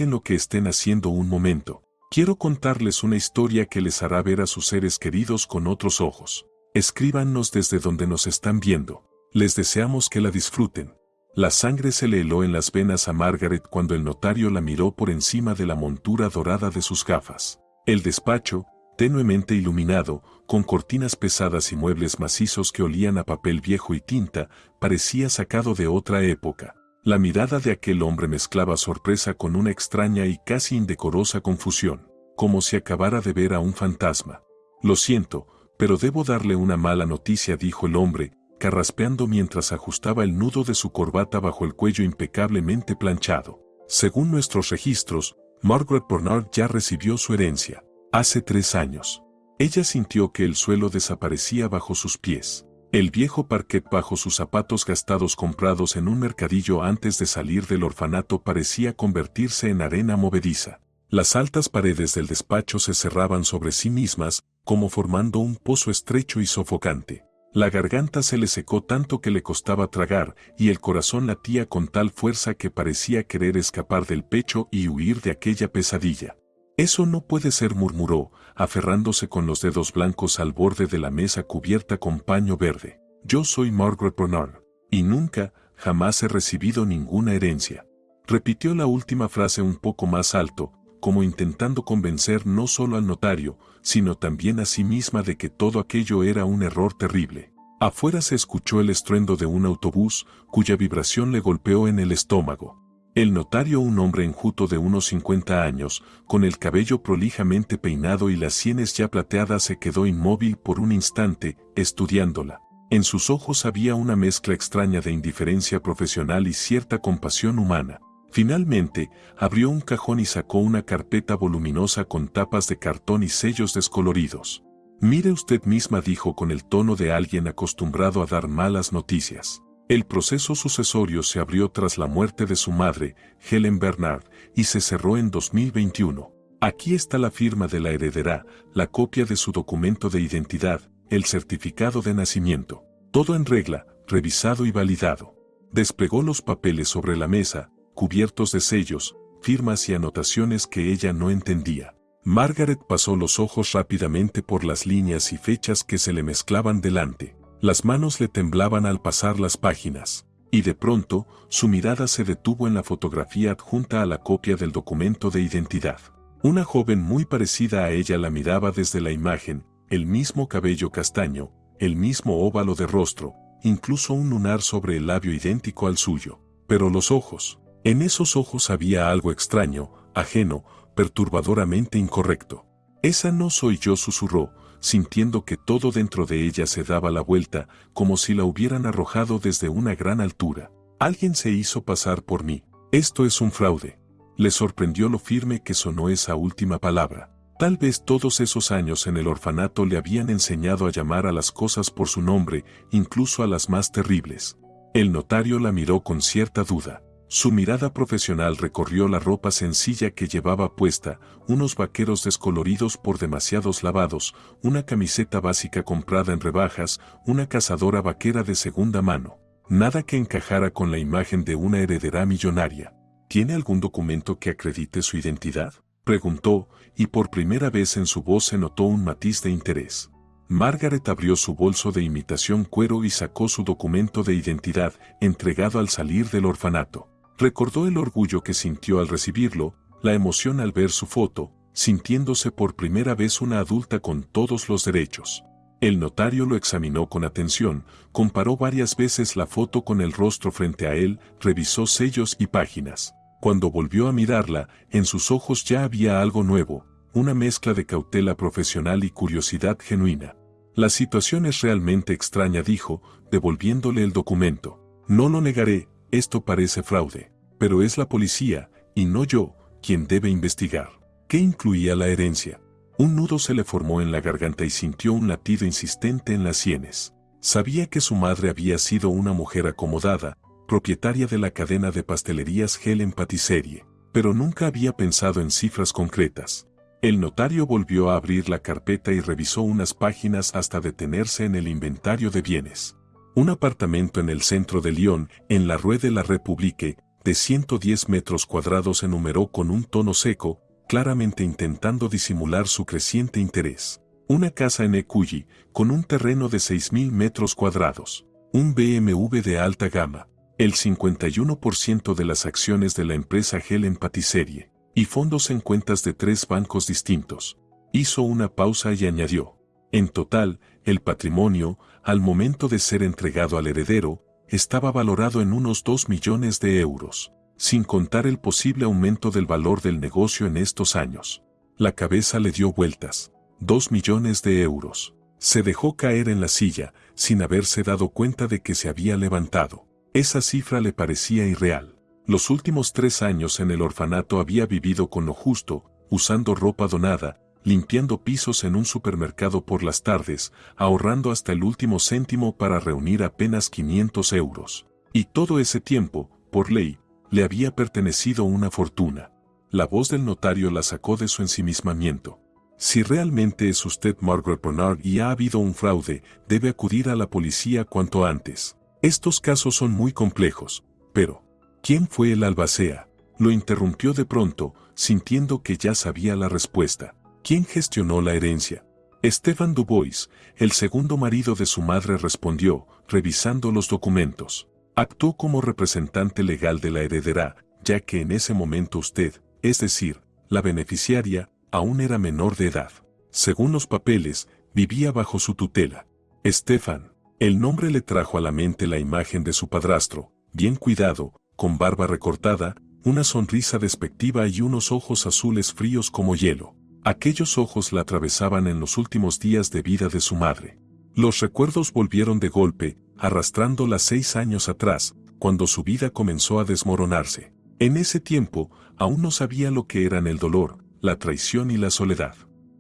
dejen lo que estén haciendo un momento. Quiero contarles una historia que les hará ver a sus seres queridos con otros ojos. Escríbanos desde donde nos están viendo. Les deseamos que la disfruten. La sangre se le heló en las venas a Margaret cuando el notario la miró por encima de la montura dorada de sus gafas. El despacho, tenuemente iluminado, con cortinas pesadas y muebles macizos que olían a papel viejo y tinta, parecía sacado de otra época. La mirada de aquel hombre mezclaba sorpresa con una extraña y casi indecorosa confusión, como si acabara de ver a un fantasma. Lo siento, pero debo darle una mala noticia, dijo el hombre, carraspeando mientras ajustaba el nudo de su corbata bajo el cuello impecablemente planchado. Según nuestros registros, Margaret Bernard ya recibió su herencia. Hace 3 años. Ella sintió que el suelo desaparecía bajo sus pies. El viejo parquet bajo sus zapatos gastados comprados en un mercadillo antes de salir del orfanato parecía convertirse en arena movediza. Las altas paredes del despacho se cerraban sobre sí mismas, como formando un pozo estrecho y sofocante. La garganta se le secó tanto que le costaba tragar, y el corazón latía con tal fuerza que parecía querer escapar del pecho y huir de aquella pesadilla. Eso no puede ser, murmuró, aferrándose con los dedos blancos al borde de la mesa cubierta con paño verde. Yo soy Margaret Bernard, y nunca, jamás he recibido ninguna herencia. Repitió la última frase un poco más alto, como intentando convencer no solo al notario, sino también a sí misma de que todo aquello era un error terrible. Afuera se escuchó el estruendo de un autobús, cuya vibración le golpeó en el estómago. El notario, un hombre enjuto de unos 50 años, con el cabello prolijamente peinado y las sienes ya plateadas, se quedó inmóvil por un instante, estudiándola. En sus ojos había una mezcla extraña de indiferencia profesional y cierta compasión humana. Finalmente, abrió un cajón y sacó una carpeta voluminosa con tapas de cartón y sellos descoloridos. Mire usted misma, dijo con el tono de alguien acostumbrado a dar malas noticias. El proceso sucesorio se abrió tras la muerte de su madre, Helen Bernard, y se cerró en 2021. Aquí está la firma de la heredera, la copia de su documento de identidad, el certificado de nacimiento. Todo en regla, revisado y validado. Desplegó los papeles sobre la mesa, cubiertos de sellos, firmas y anotaciones que ella no entendía. Margaret pasó los ojos rápidamente por las líneas y fechas que se le mezclaban delante. Las manos le temblaban al pasar las páginas, y de pronto, su mirada se detuvo en la fotografía adjunta a la copia del documento de identidad. Una joven muy parecida a ella la miraba desde la imagen, el mismo cabello castaño, el mismo óvalo de rostro, incluso un lunar sobre el labio idéntico al suyo. Pero los ojos, en esos ojos había algo extraño, ajeno, perturbadoramente incorrecto. «Esa no soy yo», susurró, sintiendo que todo dentro de ella se daba la vuelta, como si la hubieran arrojado desde una gran altura. «Alguien se hizo pasar por mí. Esto es un fraude». Le sorprendió lo firme que sonó esa última palabra. Tal vez todos esos años en el orfanato le habían enseñado a llamar a las cosas por su nombre, incluso a las más terribles. El notario la miró con cierta duda. Su mirada profesional recorrió la ropa sencilla que llevaba puesta, unos vaqueros descoloridos por demasiados lavados, una camiseta básica comprada en rebajas, una cazadora vaquera de segunda mano. Nada que encajara con la imagen de una heredera millonaria. «¿Tiene algún documento que acredite su identidad?», preguntó, y por primera vez en su voz se notó un matiz de interés. Margaret abrió su bolso de imitación cuero y sacó su documento de identidad, entregado al salir del orfanato. Recordó el orgullo que sintió al recibirlo, la emoción al ver su foto, sintiéndose por primera vez una adulta con todos los derechos. El notario lo examinó con atención, comparó varias veces la foto con el rostro frente a él, revisó sellos y páginas. Cuando volvió a mirarla, en sus ojos ya había algo nuevo, una mezcla de cautela profesional y curiosidad genuina. «La situación es realmente extraña», dijo, devolviéndole el documento. «No lo negaré, esto parece fraude, pero es la policía, y no yo, quien debe investigar». ¿Qué incluía la herencia? Un nudo se le formó en la garganta y sintió un latido insistente en las sienes. Sabía que su madre había sido una mujer acomodada, propietaria de la cadena de pastelerías Helen Patisserie, pero nunca había pensado en cifras concretas. El notario volvió a abrir la carpeta y revisó unas páginas hasta detenerse en el inventario de bienes. Un apartamento en el centro de Lyon, en la Rue de la République, de 110 metros cuadrados, enumeró con un tono seco, claramente intentando disimular su creciente interés. Una casa en Ecuyi, con un terreno de 6.000 metros cuadrados. Un BMW de alta gama. El 51% de las acciones de la empresa Helen Patisserie. Y fondos en cuentas de 3 bancos distintos. Hizo una pausa y añadió. En total, el patrimonio, al momento de ser entregado al heredero, estaba valorado en unos 2 millones de euros, sin contar el posible aumento del valor del negocio en estos años. La cabeza le dio vueltas. 2 millones de euros. Se dejó caer en la silla, sin haberse dado cuenta de que se había levantado. Esa cifra le parecía irreal. Los últimos 3 años en el orfanato había vivido con lo justo, usando ropa donada, limpiando pisos en un supermercado por las tardes, ahorrando hasta el último céntimo para reunir apenas 500 euros. Y todo ese tiempo, por ley, le había pertenecido una fortuna. La voz del notario la sacó de su ensimismamiento. Si realmente es usted Margaret Bernard y ha habido un fraude, debe acudir a la policía cuanto antes. Estos casos son muy complejos. Pero, ¿quién fue el albacea? Lo interrumpió de pronto, sintiendo que ya sabía la respuesta. ¿Quién gestionó la herencia? Stéphane Dubois, el segundo marido de su madre, respondió, revisando los documentos. Actuó como representante legal de la heredera, ya que en ese momento usted, es decir, la beneficiaria, aún era menor de edad. Según los papeles, vivía bajo su tutela. Stéphane, el nombre le trajo a la mente la imagen de su padrastro, bien cuidado, con barba recortada, una sonrisa despectiva y unos ojos azules fríos como hielo. Aquellos ojos la atravesaban en los últimos días de vida de su madre. Los recuerdos volvieron de golpe, arrastrándola 6 años atrás, cuando su vida comenzó a desmoronarse. En ese tiempo, aún no sabía lo que eran el dolor, la traición y la soledad.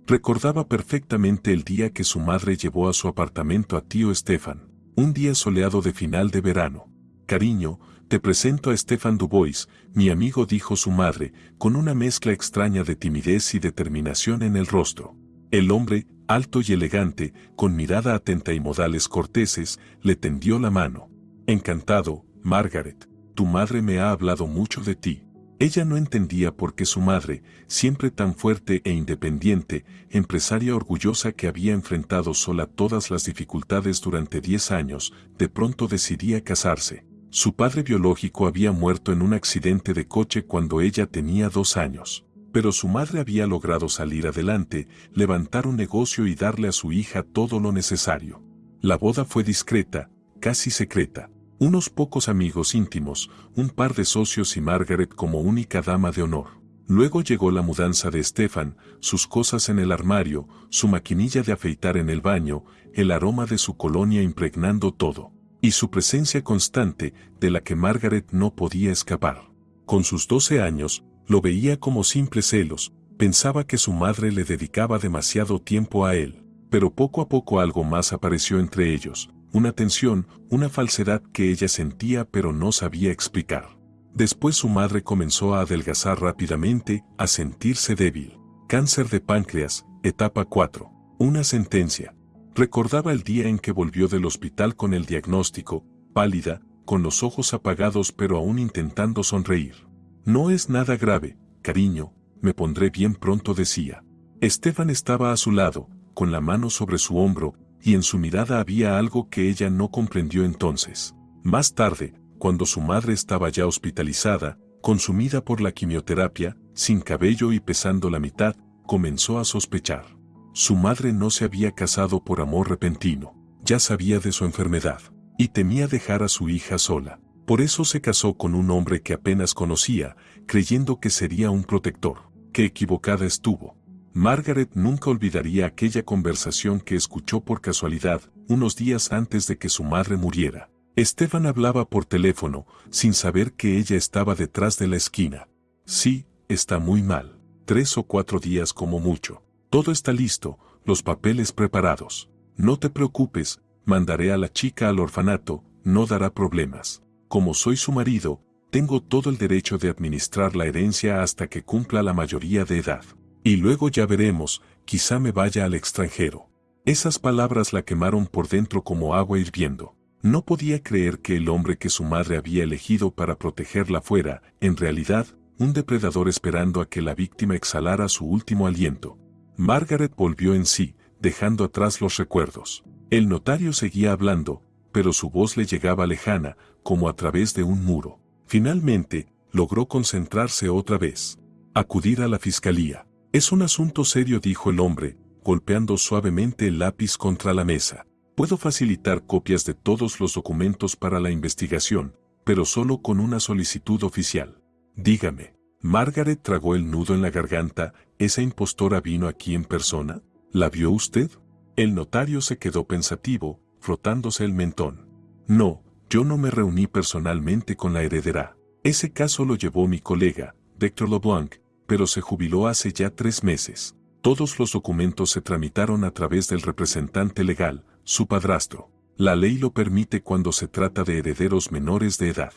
Recordaba perfectamente el día que su madre llevó a su apartamento a tío Stéphane, un día soleado de final de verano. Cariño, te presento a Stéphane Dubois, mi amigo, dijo su madre, con una mezcla extraña de timidez y determinación en el rostro. El hombre, alto y elegante, con mirada atenta y modales corteses, le tendió la mano. Encantado, Margaret, tu madre me ha hablado mucho de ti. Ella no entendía por qué su madre, siempre tan fuerte e independiente, empresaria orgullosa que había enfrentado sola todas las dificultades durante 10 años, de pronto decidía casarse. Su padre biológico había muerto en un accidente de coche cuando ella tenía 2 años. Pero su madre había logrado salir adelante, levantar un negocio y darle a su hija todo lo necesario. La boda fue discreta, casi secreta. Unos pocos amigos íntimos, un par de socios y Margaret como única dama de honor. Luego llegó la mudanza de Stéphane, sus cosas en el armario, su maquinilla de afeitar en el baño, el aroma de su colonia impregnando todo. Y su presencia constante, de la que Margaret no podía escapar. Con sus 12 años, lo veía como simples celos, pensaba que su madre le dedicaba demasiado tiempo a él, pero poco a poco algo más apareció entre ellos, una tensión, una falsedad que ella sentía pero no sabía explicar. Después su madre comenzó a adelgazar rápidamente, a sentirse débil. Cáncer de páncreas, etapa 4. Una sentencia. Recordaba el día en que volvió del hospital con el diagnóstico, pálida, con los ojos apagados pero aún intentando sonreír. No es nada grave, cariño, me pondré bien pronto, decía. Stéphane estaba a su lado, con la mano sobre su hombro, y en su mirada había algo que ella no comprendió entonces. Más tarde, cuando su madre estaba ya hospitalizada, consumida por la quimioterapia, sin cabello y pesando la mitad, comenzó a sospechar. Su madre no se había casado por amor repentino, ya sabía de su enfermedad, y temía dejar a su hija sola. Por eso se casó con un hombre que apenas conocía, creyendo que sería un protector. Qué equivocada estuvo. Margaret nunca olvidaría aquella conversación que escuchó por casualidad, unos días antes de que su madre muriera. Stéphane hablaba por teléfono, sin saber que ella estaba detrás de la esquina. Sí, está muy mal. 3 o 4 días como mucho. Todo está listo, los papeles preparados. No te preocupes, mandaré a la chica al orfanato, no dará problemas. Como soy su marido, tengo todo el derecho de administrar la herencia hasta que cumpla la mayoría de edad. Y luego ya veremos, quizá me vaya al extranjero. Esas palabras la quemaron por dentro como agua hirviendo. No podía creer que el hombre que su madre había elegido para protegerla fuera, en realidad, un depredador esperando a que la víctima exhalara su último aliento. Margaret volvió en sí, dejando atrás los recuerdos. El notario seguía hablando, pero su voz le llegaba lejana, como a través de un muro. Finalmente, logró concentrarse otra vez. Acudir a la fiscalía. Es un asunto serio, dijo el hombre, golpeando suavemente el lápiz contra la mesa. Puedo facilitar copias de todos los documentos para la investigación, pero solo con una solicitud oficial. Dígame. Margaret tragó el nudo en la garganta. ¿Esa impostora vino aquí en persona? ¿La vio usted? El notario se quedó pensativo, frotándose el mentón. No, yo no me reuní personalmente con la heredera. Ese caso lo llevó mi colega, Dr. LeBlanc, pero se jubiló hace ya 3 meses. Todos los documentos se tramitaron a través del representante legal, su padrastro. La ley lo permite cuando se trata de herederos menores de edad.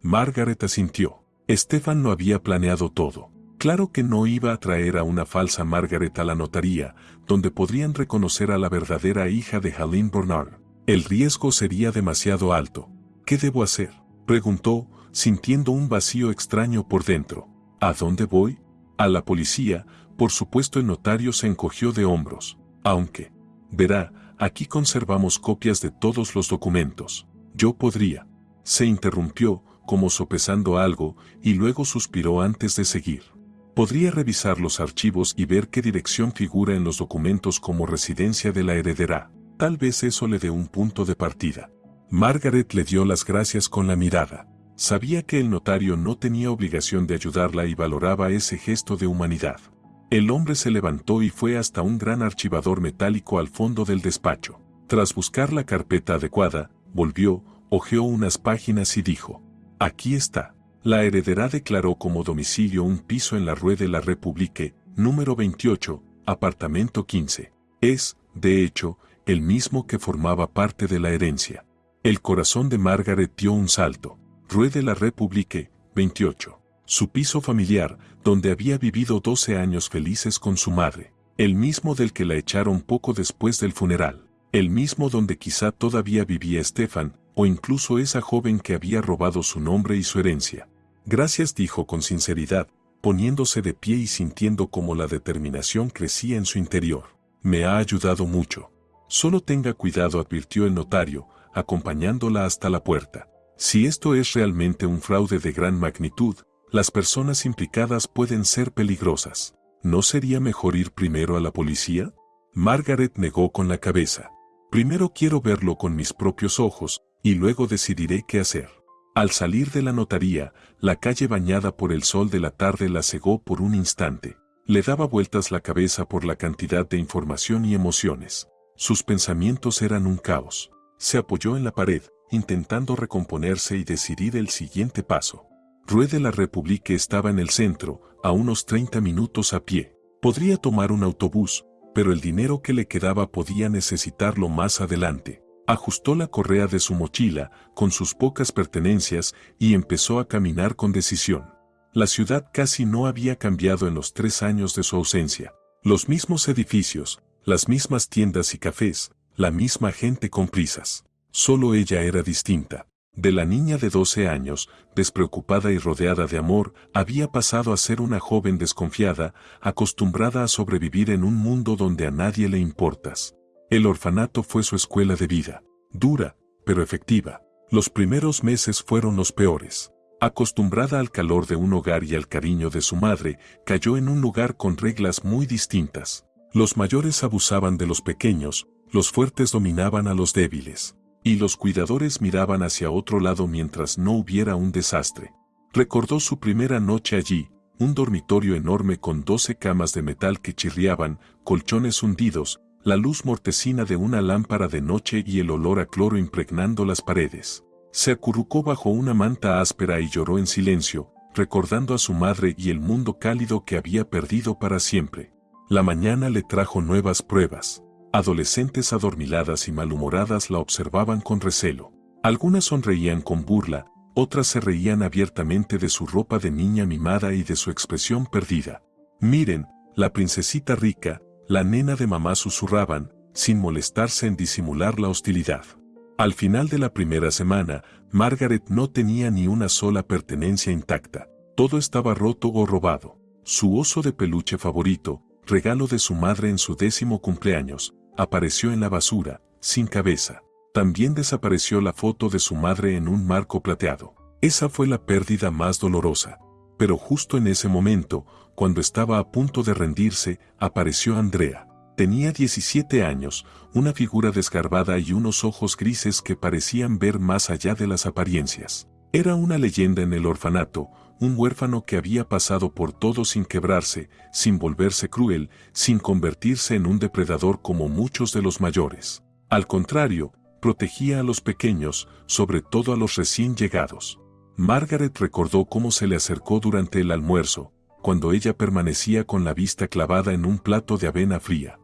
Margaret asintió. Stefan no había planeado todo. Claro que no iba a traer a una falsa Margaret a la notaría, donde podrían reconocer a la verdadera hija de Helene Bernard. El riesgo sería demasiado alto. ¿Qué debo hacer?, preguntó, sintiendo un vacío extraño por dentro. ¿A dónde voy? A la policía. Por supuesto. El notario se encogió de hombros. Aunque, verá, aquí conservamos copias de todos los documentos. Yo podría. Se interrumpió, como sopesando algo, y luego suspiró antes de seguir. Podría revisar los archivos y ver qué dirección figura en los documentos como residencia de la heredera. Tal vez eso le dé un punto de partida. Margaret le dio las gracias con la mirada. Sabía que el notario no tenía obligación de ayudarla y valoraba ese gesto de humanidad. El hombre se levantó y fue hasta un gran archivador metálico al fondo del despacho. Tras buscar la carpeta adecuada, volvió, hojeó unas páginas y dijo: «Aquí está». La heredera declaró como domicilio un piso en la Rue de la République, número 28, apartamento 15. Es, de hecho, el mismo que formaba parte de la herencia. El corazón de Margaret dio un salto. Rue de la République, 28. Su piso familiar, donde había vivido 12 años felices con su madre. El mismo del que la echaron poco después del funeral. El mismo donde quizá todavía vivía Stefan, o incluso esa joven que había robado su nombre y su herencia. «Gracias», dijo con sinceridad, poniéndose de pie y sintiendo cómo la determinación crecía en su interior. «Me ha ayudado mucho». «Solo tenga cuidado», advirtió el notario, acompañándola hasta la puerta. «Si esto es realmente un fraude de gran magnitud, las personas implicadas pueden ser peligrosas. ¿No sería mejor ir primero a la policía?». Margaret negó con la cabeza. «Primero quiero verlo con mis propios ojos, y luego decidiré qué hacer». Al salir de la notaría, la calle bañada por el sol de la tarde la cegó por un instante. Le daba vueltas la cabeza por la cantidad de información y emociones. Sus pensamientos eran un caos. Se apoyó en la pared, intentando recomponerse y decidir el siguiente paso. Rue de la République estaba en el centro, a unos 30 minutos a pie. Podría tomar un autobús, pero el dinero que le quedaba podía necesitarlo más adelante. Ajustó la correa de su mochila, con sus pocas pertenencias, y empezó a caminar con decisión. La ciudad casi no había cambiado en los 3 años de su ausencia. Los mismos edificios, las mismas tiendas y cafés, la misma gente con prisas. Solo ella era distinta. De la niña de 12 años, despreocupada y rodeada de amor, había pasado a ser una joven desconfiada, acostumbrada a sobrevivir en un mundo donde a nadie le importas. El orfanato fue su escuela de vida. Dura, pero efectiva. Los primeros meses fueron los peores. Acostumbrada al calor de un hogar y al cariño de su madre, cayó en un lugar con reglas muy distintas. Los mayores abusaban de los pequeños, los fuertes dominaban a los débiles. Y los cuidadores miraban hacia otro lado mientras no hubiera un desastre. Recordó su primera noche allí, un dormitorio enorme con 12 camas de metal que chirriaban, colchones hundidos, la luz mortecina de una lámpara de noche y el olor a cloro impregnando las paredes. Se acurrucó bajo una manta áspera y lloró en silencio, recordando a su madre y el mundo cálido que había perdido para siempre. La mañana le trajo nuevas pruebas. Adolescentes adormiladas y malhumoradas la observaban con recelo. Algunas sonreían con burla, otras se reían abiertamente de su ropa de niña mimada y de su expresión perdida. «Miren, la princesita rica», la nena de mamá susurraban, sin molestarse en disimular la hostilidad. Al final de la primera semana, Margaret no tenía ni una sola pertenencia intacta. Todo estaba roto o robado. Su oso de peluche favorito, regalo de su madre en su 10º cumpleaños, apareció en la basura, sin cabeza. También desapareció la foto de su madre en un marco plateado. Esa fue la pérdida más dolorosa. Pero justo en ese momento, cuando estaba a punto de rendirse, apareció Andrea. Tenía 17 años, una figura desgarbada y unos ojos grises que parecían ver más allá de las apariencias. Era una leyenda en el orfanato, un huérfano que había pasado por todo sin quebrarse, sin volverse cruel, sin convertirse en un depredador como muchos de los mayores. Al contrario, protegía a los pequeños, sobre todo a los recién llegados. Margaret recordó cómo se le acercó durante el almuerzo, cuando ella permanecía con la vista clavada en un plato de avena fría.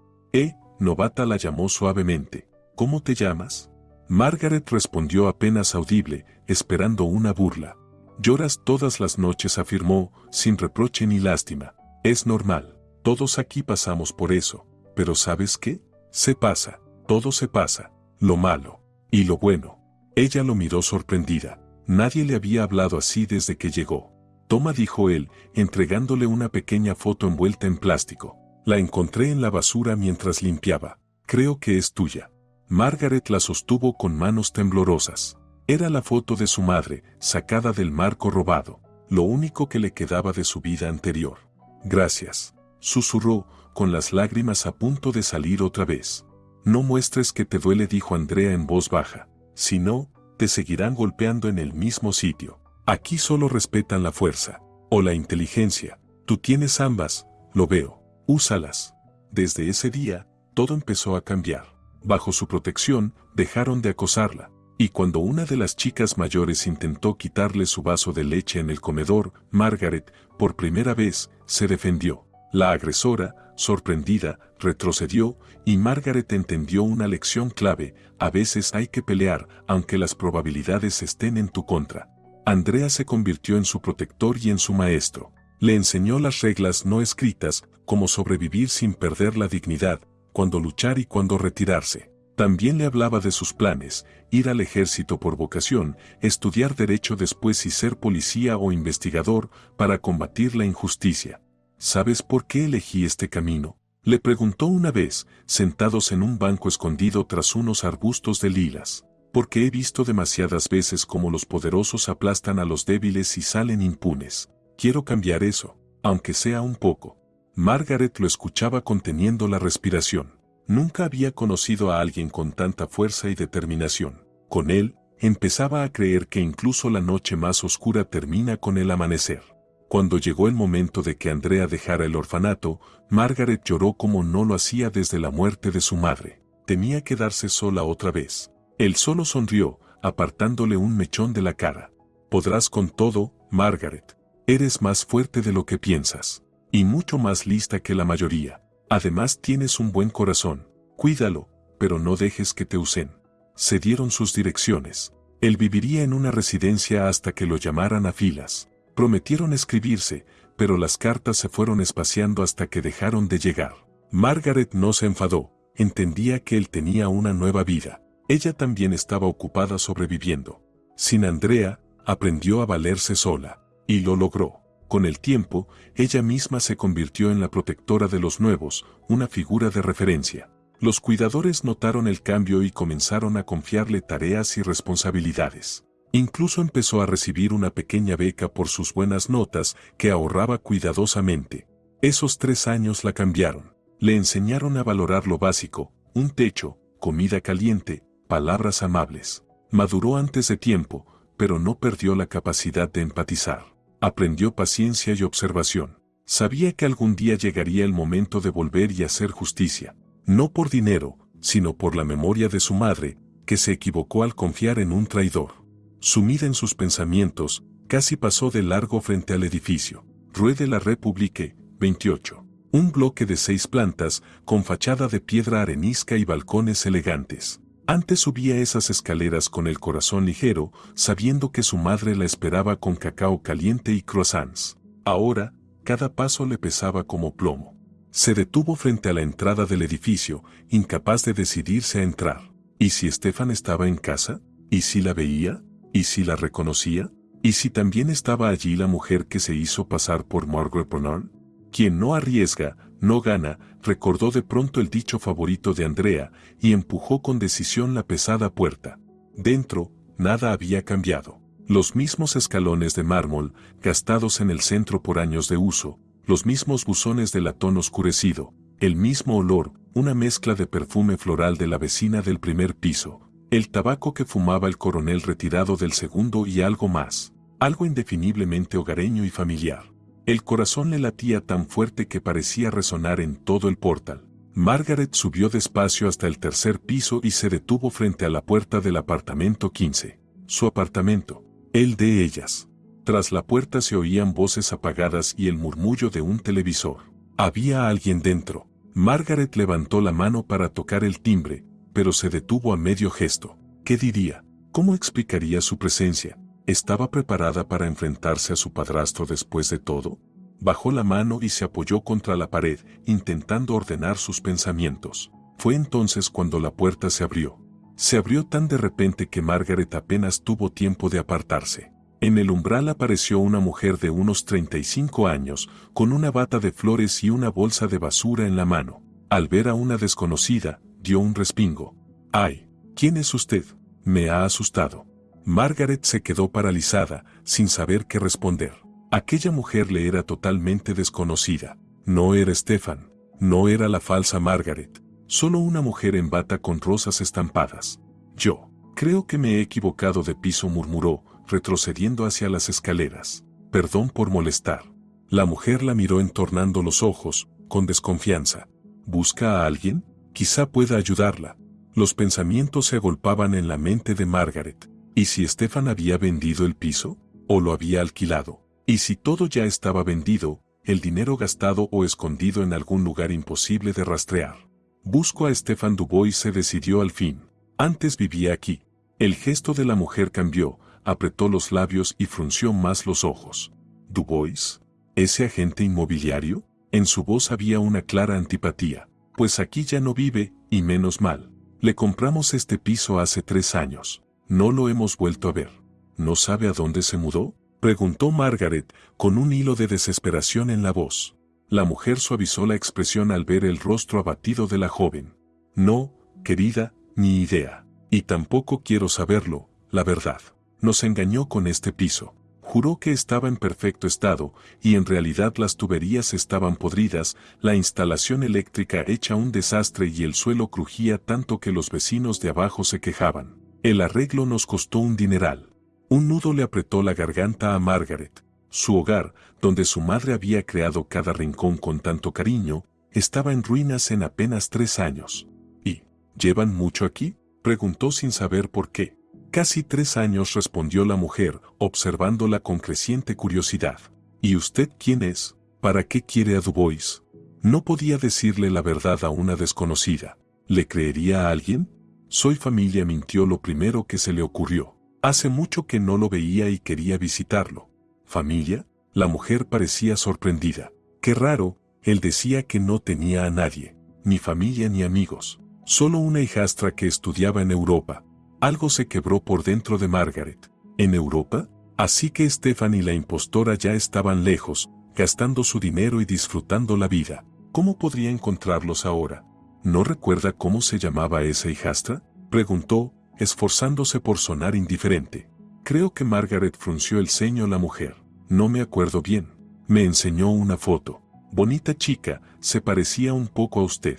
Novata la llamó suavemente. ¿Cómo te llamas? Margaret respondió apenas audible, esperando una burla. Lloras todas las noches, afirmó, sin reproche ni lástima. Es normal, todos aquí pasamos por eso, pero ¿sabes qué? Se pasa, todo se pasa, lo malo y lo bueno. Ella lo miró sorprendida. Nadie le había hablado así desde que llegó. Toma, dijo él, entregándole una pequeña foto envuelta en plástico. La encontré en la basura mientras limpiaba. Creo que es tuya. Margaret la sostuvo con manos temblorosas. Era la foto de su madre, sacada del marco robado, lo único que le quedaba de su vida anterior. Gracias, susurró, con las lágrimas a punto de salir otra vez. No muestres que te duele, dijo Andrea en voz baja. Si no, te seguirán golpeando en el mismo sitio. Aquí solo respetan la fuerza o la inteligencia. Tú tienes ambas, lo veo. Úsalas. Desde ese día, todo empezó a cambiar. Bajo su protección, dejaron de acosarla, y cuando una de las chicas mayores intentó quitarle su vaso de leche en el comedor, Margaret, por primera vez, se defendió. La agresora, sorprendida, retrocedió, y Margaret entendió una lección clave: a veces hay que pelear, aunque las probabilidades estén en tu contra. Andrea se convirtió en su protector y en su maestro. Le enseñó las reglas no escritas, como sobrevivir sin perder la dignidad, cuándo luchar y cuándo retirarse. También le hablaba de sus planes: ir al ejército por vocación, estudiar derecho después y ser policía o investigador para combatir la injusticia. ¿Sabes por qué elegí este camino?, le preguntó una vez, sentados en un banco escondido tras unos arbustos de lilas. Porque he visto demasiadas veces cómo los poderosos aplastan a los débiles y salen impunes. Quiero cambiar eso, aunque sea un poco. Margaret lo escuchaba conteniendo la respiración. Nunca había conocido a alguien con tanta fuerza y determinación. Con él, empezaba a creer que incluso la noche más oscura termina con el amanecer. Cuando llegó el momento de que Andrea dejara el orfanato, Margaret lloró como no lo hacía desde la muerte de su madre. Tenía que quedarse sola otra vez. Él solo sonrió, apartándole un mechón de la cara. Podrás con todo, Margaret. Eres más fuerte de lo que piensas. Y mucho más lista que la mayoría. Además tienes un buen corazón. Cuídalo, pero no dejes que te usen. Se dieron sus direcciones. Él viviría en una residencia hasta que lo llamaran a filas. Prometieron escribirse, pero las cartas se fueron espaciando hasta que dejaron de llegar. Margaret no se enfadó. Entendía que él tenía una nueva vida. Ella también estaba ocupada sobreviviendo. Sin Andrea, aprendió a valerse sola. Y lo logró. Con el tiempo, ella misma se convirtió en la protectora de los nuevos, una figura de referencia. Los cuidadores notaron el cambio y comenzaron a confiarle tareas y responsabilidades. Incluso empezó a recibir una pequeña beca por sus buenas notas que ahorraba cuidadosamente. Esos 3 años la cambiaron. Le enseñaron a valorar lo básico: un techo, comida caliente, palabras amables. Maduró antes de tiempo, pero no perdió la capacidad de empatizar. Aprendió paciencia y observación. Sabía que algún día llegaría el momento de volver y hacer justicia. No por dinero, sino por la memoria de su madre, que se equivocó al confiar en un traidor. Sumida en sus pensamientos, casi pasó de largo frente al edificio. Rue de la République, 28. Un bloque de 6 plantas, con fachada de piedra arenisca y balcones elegantes. Antes subía esas escaleras con el corazón ligero, sabiendo que su madre la esperaba con cacao caliente y croissants. Ahora, cada paso le pesaba como plomo. Se detuvo frente a la entrada del edificio, incapaz de decidirse a entrar. ¿Y si Stefan estaba en casa? ¿Y si la veía? ¿Y si la reconocía? ¿Y si también estaba allí la mujer que se hizo pasar por Margaret Bernard? Quien no arriesga, no gana, recordó de pronto el dicho favorito de Andrea y empujó con decisión la pesada puerta. Dentro, nada había cambiado. Los mismos escalones de mármol, gastados en el centro por años de uso, los mismos buzones de latón oscurecido, el mismo olor, una mezcla de perfume floral de la vecina del primer piso, el tabaco que fumaba el coronel retirado del segundo y algo más, algo indefiniblemente hogareño y familiar. El corazón le latía tan fuerte que parecía resonar en todo el portal. Margaret subió despacio hasta el tercer piso y se detuvo frente a la puerta del apartamento 15. Su apartamento, el de ellas. Tras la puerta se oían voces apagadas y el murmullo de un televisor. Había alguien dentro. Margaret levantó la mano para tocar el timbre, pero se detuvo a medio gesto. ¿Qué diría? ¿Cómo explicaría su presencia? ¿Estaba preparada para enfrentarse a su padrastro después de todo? Bajó la mano y se apoyó contra la pared, intentando ordenar sus pensamientos. Fue entonces cuando la puerta se abrió. Se abrió tan de repente que Margaret apenas tuvo tiempo de apartarse. En el umbral apareció una mujer de unos 35 años, con una bata de flores y una bolsa de basura en la mano. Al ver a una desconocida, dio un respingo. ¡Ay! ¿Quién es usted? Me ha asustado. Margaret se quedó paralizada, sin saber qué responder. Aquella mujer le era totalmente desconocida. No era Stefan, no era la falsa Margaret, solo una mujer en bata con rosas estampadas. Yo, creo que me he equivocado de piso, murmuró, retrocediendo hacia las escaleras. Perdón por molestar. La mujer la miró entornando los ojos, con desconfianza. ¿Busca a alguien? Quizá pueda ayudarla. Los pensamientos se agolpaban en la mente de Margaret. ¿Y si Stefan había vendido el piso? ¿O lo había alquilado? ¿Y si todo ya estaba vendido, el dinero gastado o escondido en algún lugar imposible de rastrear? Busco a Stefan Dubois, se decidió al fin. Antes vivía aquí. El gesto de la mujer cambió, apretó los labios y frunció más los ojos. ¿Dubois? ¿Ese agente inmobiliario? En su voz había una clara antipatía. Pues aquí ya no vive, y menos mal. Le compramos este piso hace 3 años. No lo hemos vuelto a ver. ¿No sabe a dónde se mudó?, preguntó Margaret, con un hilo de desesperación en la voz. La mujer suavizó la expresión al ver el rostro abatido de la joven. No, querida, ni idea. Y tampoco quiero saberlo, la verdad. Nos engañó con este piso. Juró que estaba en perfecto estado, y en realidad las tuberías estaban podridas, la instalación eléctrica hecha un desastre y el suelo crujía tanto que los vecinos de abajo se quejaban. El arreglo nos costó un dineral. Un nudo le apretó la garganta a Margaret. Su hogar, donde su madre había creado cada rincón con tanto cariño, estaba en ruinas en apenas 3 años. ¿Y llevan mucho aquí?, preguntó sin saber por qué. Casi 3 años, respondió la mujer, observándola con creciente curiosidad. ¿Y usted quién es? ¿Para qué quiere a Dubois? No podía decirle la verdad a una desconocida. ¿Le creería a alguien? Soy familia, mintió lo primero que se le ocurrió. Hace mucho que no lo veía y quería visitarlo. ¿Familia? La mujer parecía sorprendida. Qué raro, él decía que no tenía a nadie, ni familia ni amigos, solo una hijastra que estudiaba en Europa. Algo se quebró por dentro de Margaret. ¿En Europa? Así que Stefan y la impostora ya estaban lejos, gastando su dinero y disfrutando la vida. ¿Cómo podría encontrarlos ahora? ¿No recuerda cómo se llamaba esa hijastra?, preguntó, esforzándose por sonar indiferente. Creo que Margaret frunció el ceño. La mujer. No me acuerdo bien. Me enseñó una foto. Bonita chica, se parecía un poco a usted.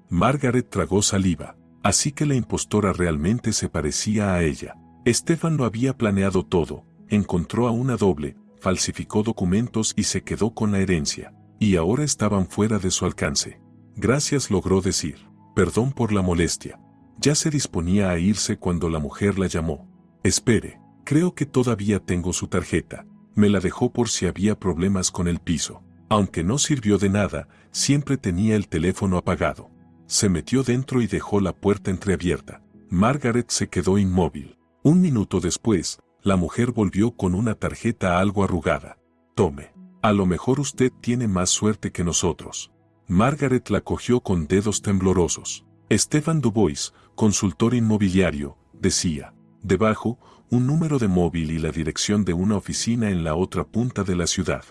Margaret tragó saliva. Así que la impostora realmente se parecía a ella. Stefan lo había planeado todo. Encontró a una doble, falsificó documentos y se quedó con la herencia. Y ahora estaban fuera de su alcance. Gracias, logró decir. Perdón por la molestia. Ya se disponía a irse cuando la mujer la llamó. Espere, creo que todavía tengo su tarjeta. Me la dejó por si había problemas con el piso. Aunque no sirvió de nada, siempre tenía el teléfono apagado. Se metió dentro y dejó la puerta entreabierta. Margaret se quedó inmóvil. Un minuto después, la mujer volvió con una tarjeta algo arrugada. Tome. A lo mejor usted tiene más suerte que nosotros. Margaret la cogió con dedos temblorosos. Stefan Dubois, consultor inmobiliario, decía. Debajo, un número de móvil y la dirección de una oficina en la otra punta de la ciudad.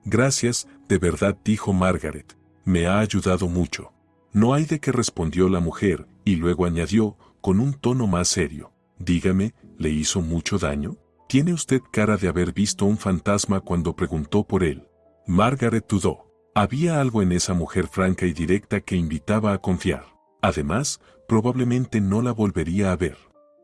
Gracias, de verdad, dijo Margaret. Me ha ayudado mucho. No hay de qué, respondió la mujer, y luego añadió, con un tono más serio. Dígame, ¿le hizo mucho daño? ¿Tiene usted cara de haber visto un fantasma cuando preguntó por él? Margaret dudó. Había algo en esa mujer franca y directa que invitaba a confiar. Además, probablemente no la volvería a ver.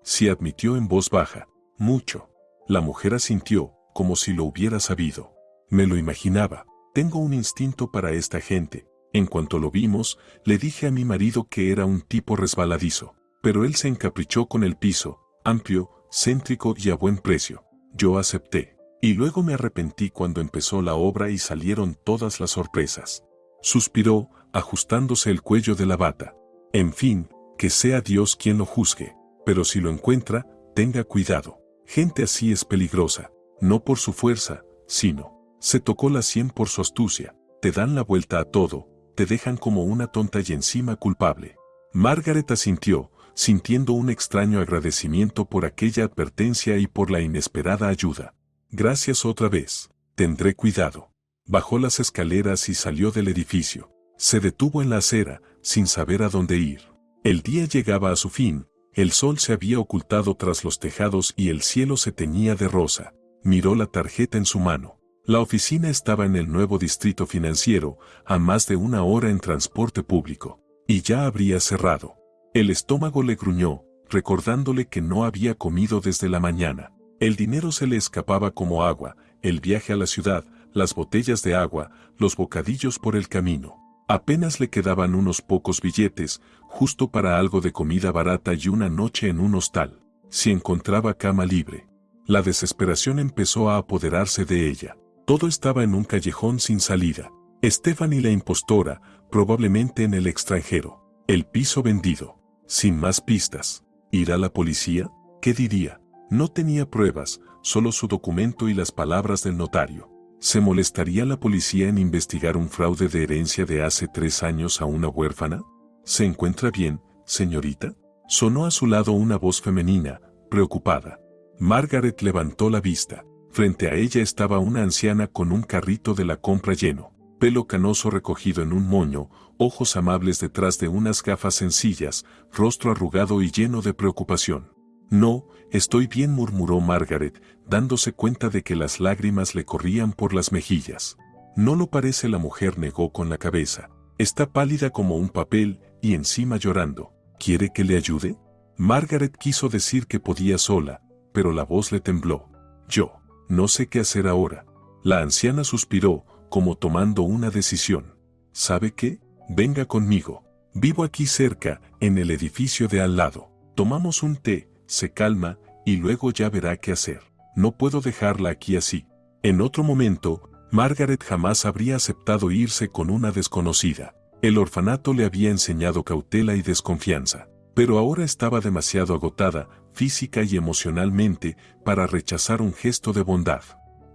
Sí, admitió en voz baja. Mucho. La mujer asintió, como si lo hubiera sabido. Me lo imaginaba. Tengo un instinto para esta gente. En cuanto lo vimos, le dije a mi marido que era un tipo resbaladizo. Pero él se encaprichó con el piso, amplio, céntrico y a buen precio. Yo acepté. Y luego me arrepentí cuando empezó la obra y salieron todas las sorpresas. Suspiró, ajustándose el cuello de la bata. En fin, que sea Dios quien lo juzgue. Pero si lo encuentra, tenga cuidado. Gente así es peligrosa, no por su fuerza, sino. Se tocó la sien por su astucia. Te dan la vuelta a todo, te dejan como una tonta y encima culpable. Margaret asintió, sintiendo un extraño agradecimiento por aquella advertencia y por la inesperada ayuda. Gracias otra vez. Tendré cuidado. Bajó las escaleras y salió del edificio. Se detuvo en la acera, sin saber a dónde ir. El día llegaba a su fin, el sol se había ocultado tras los tejados y el cielo se teñía de rosa. Miró la tarjeta en su mano. La oficina estaba en el nuevo distrito financiero, a más de una hora en transporte público. Y ya habría cerrado. El estómago le gruñó, recordándole que no había comido desde la mañana. El dinero se le escapaba como agua, el viaje a la ciudad, las botellas de agua, los bocadillos por el camino. Apenas le quedaban unos pocos billetes, justo para algo de comida barata y una noche en un hostal. Si encontraba cama libre. La desesperación empezó a apoderarse de ella. Todo estaba en un callejón sin salida. Stefan y la impostora, probablemente en el extranjero. El piso vendido. Sin más pistas. ¿Ir a la policía? ¿Qué diría? No tenía pruebas, solo su documento y las palabras del notario. ¿Se molestaría la policía en investigar un fraude de herencia de hace 3 años a una huérfana? ¿Se encuentra bien, señorita? Sonó a su lado una voz femenina, preocupada. Margaret levantó la vista. Frente a ella estaba una anciana con un carrito de la compra lleno, pelo canoso recogido en un moño, ojos amables detrás de unas gafas sencillas, rostro arrugado y lleno de preocupación. No, estoy bien, murmuró Margaret, dándose cuenta de que las lágrimas le corrían por las mejillas. No lo parece, la mujer negó con la cabeza. Está pálida como un papel y encima llorando. ¿Quiere que le ayude? Margaret quiso decir que podía sola, pero la voz le tembló. Yo no sé qué hacer ahora. La anciana suspiró, como tomando una decisión. ¿Sabe qué? Venga conmigo. Vivo aquí cerca, en el edificio de al lado. Tomamos un té, se calma, y luego ya verá qué hacer. No puedo dejarla aquí así. En otro momento, Margaret jamás habría aceptado irse con una desconocida. El orfanato le había enseñado cautela y desconfianza. Pero ahora estaba demasiado agotada, física y emocionalmente, para rechazar un gesto de bondad.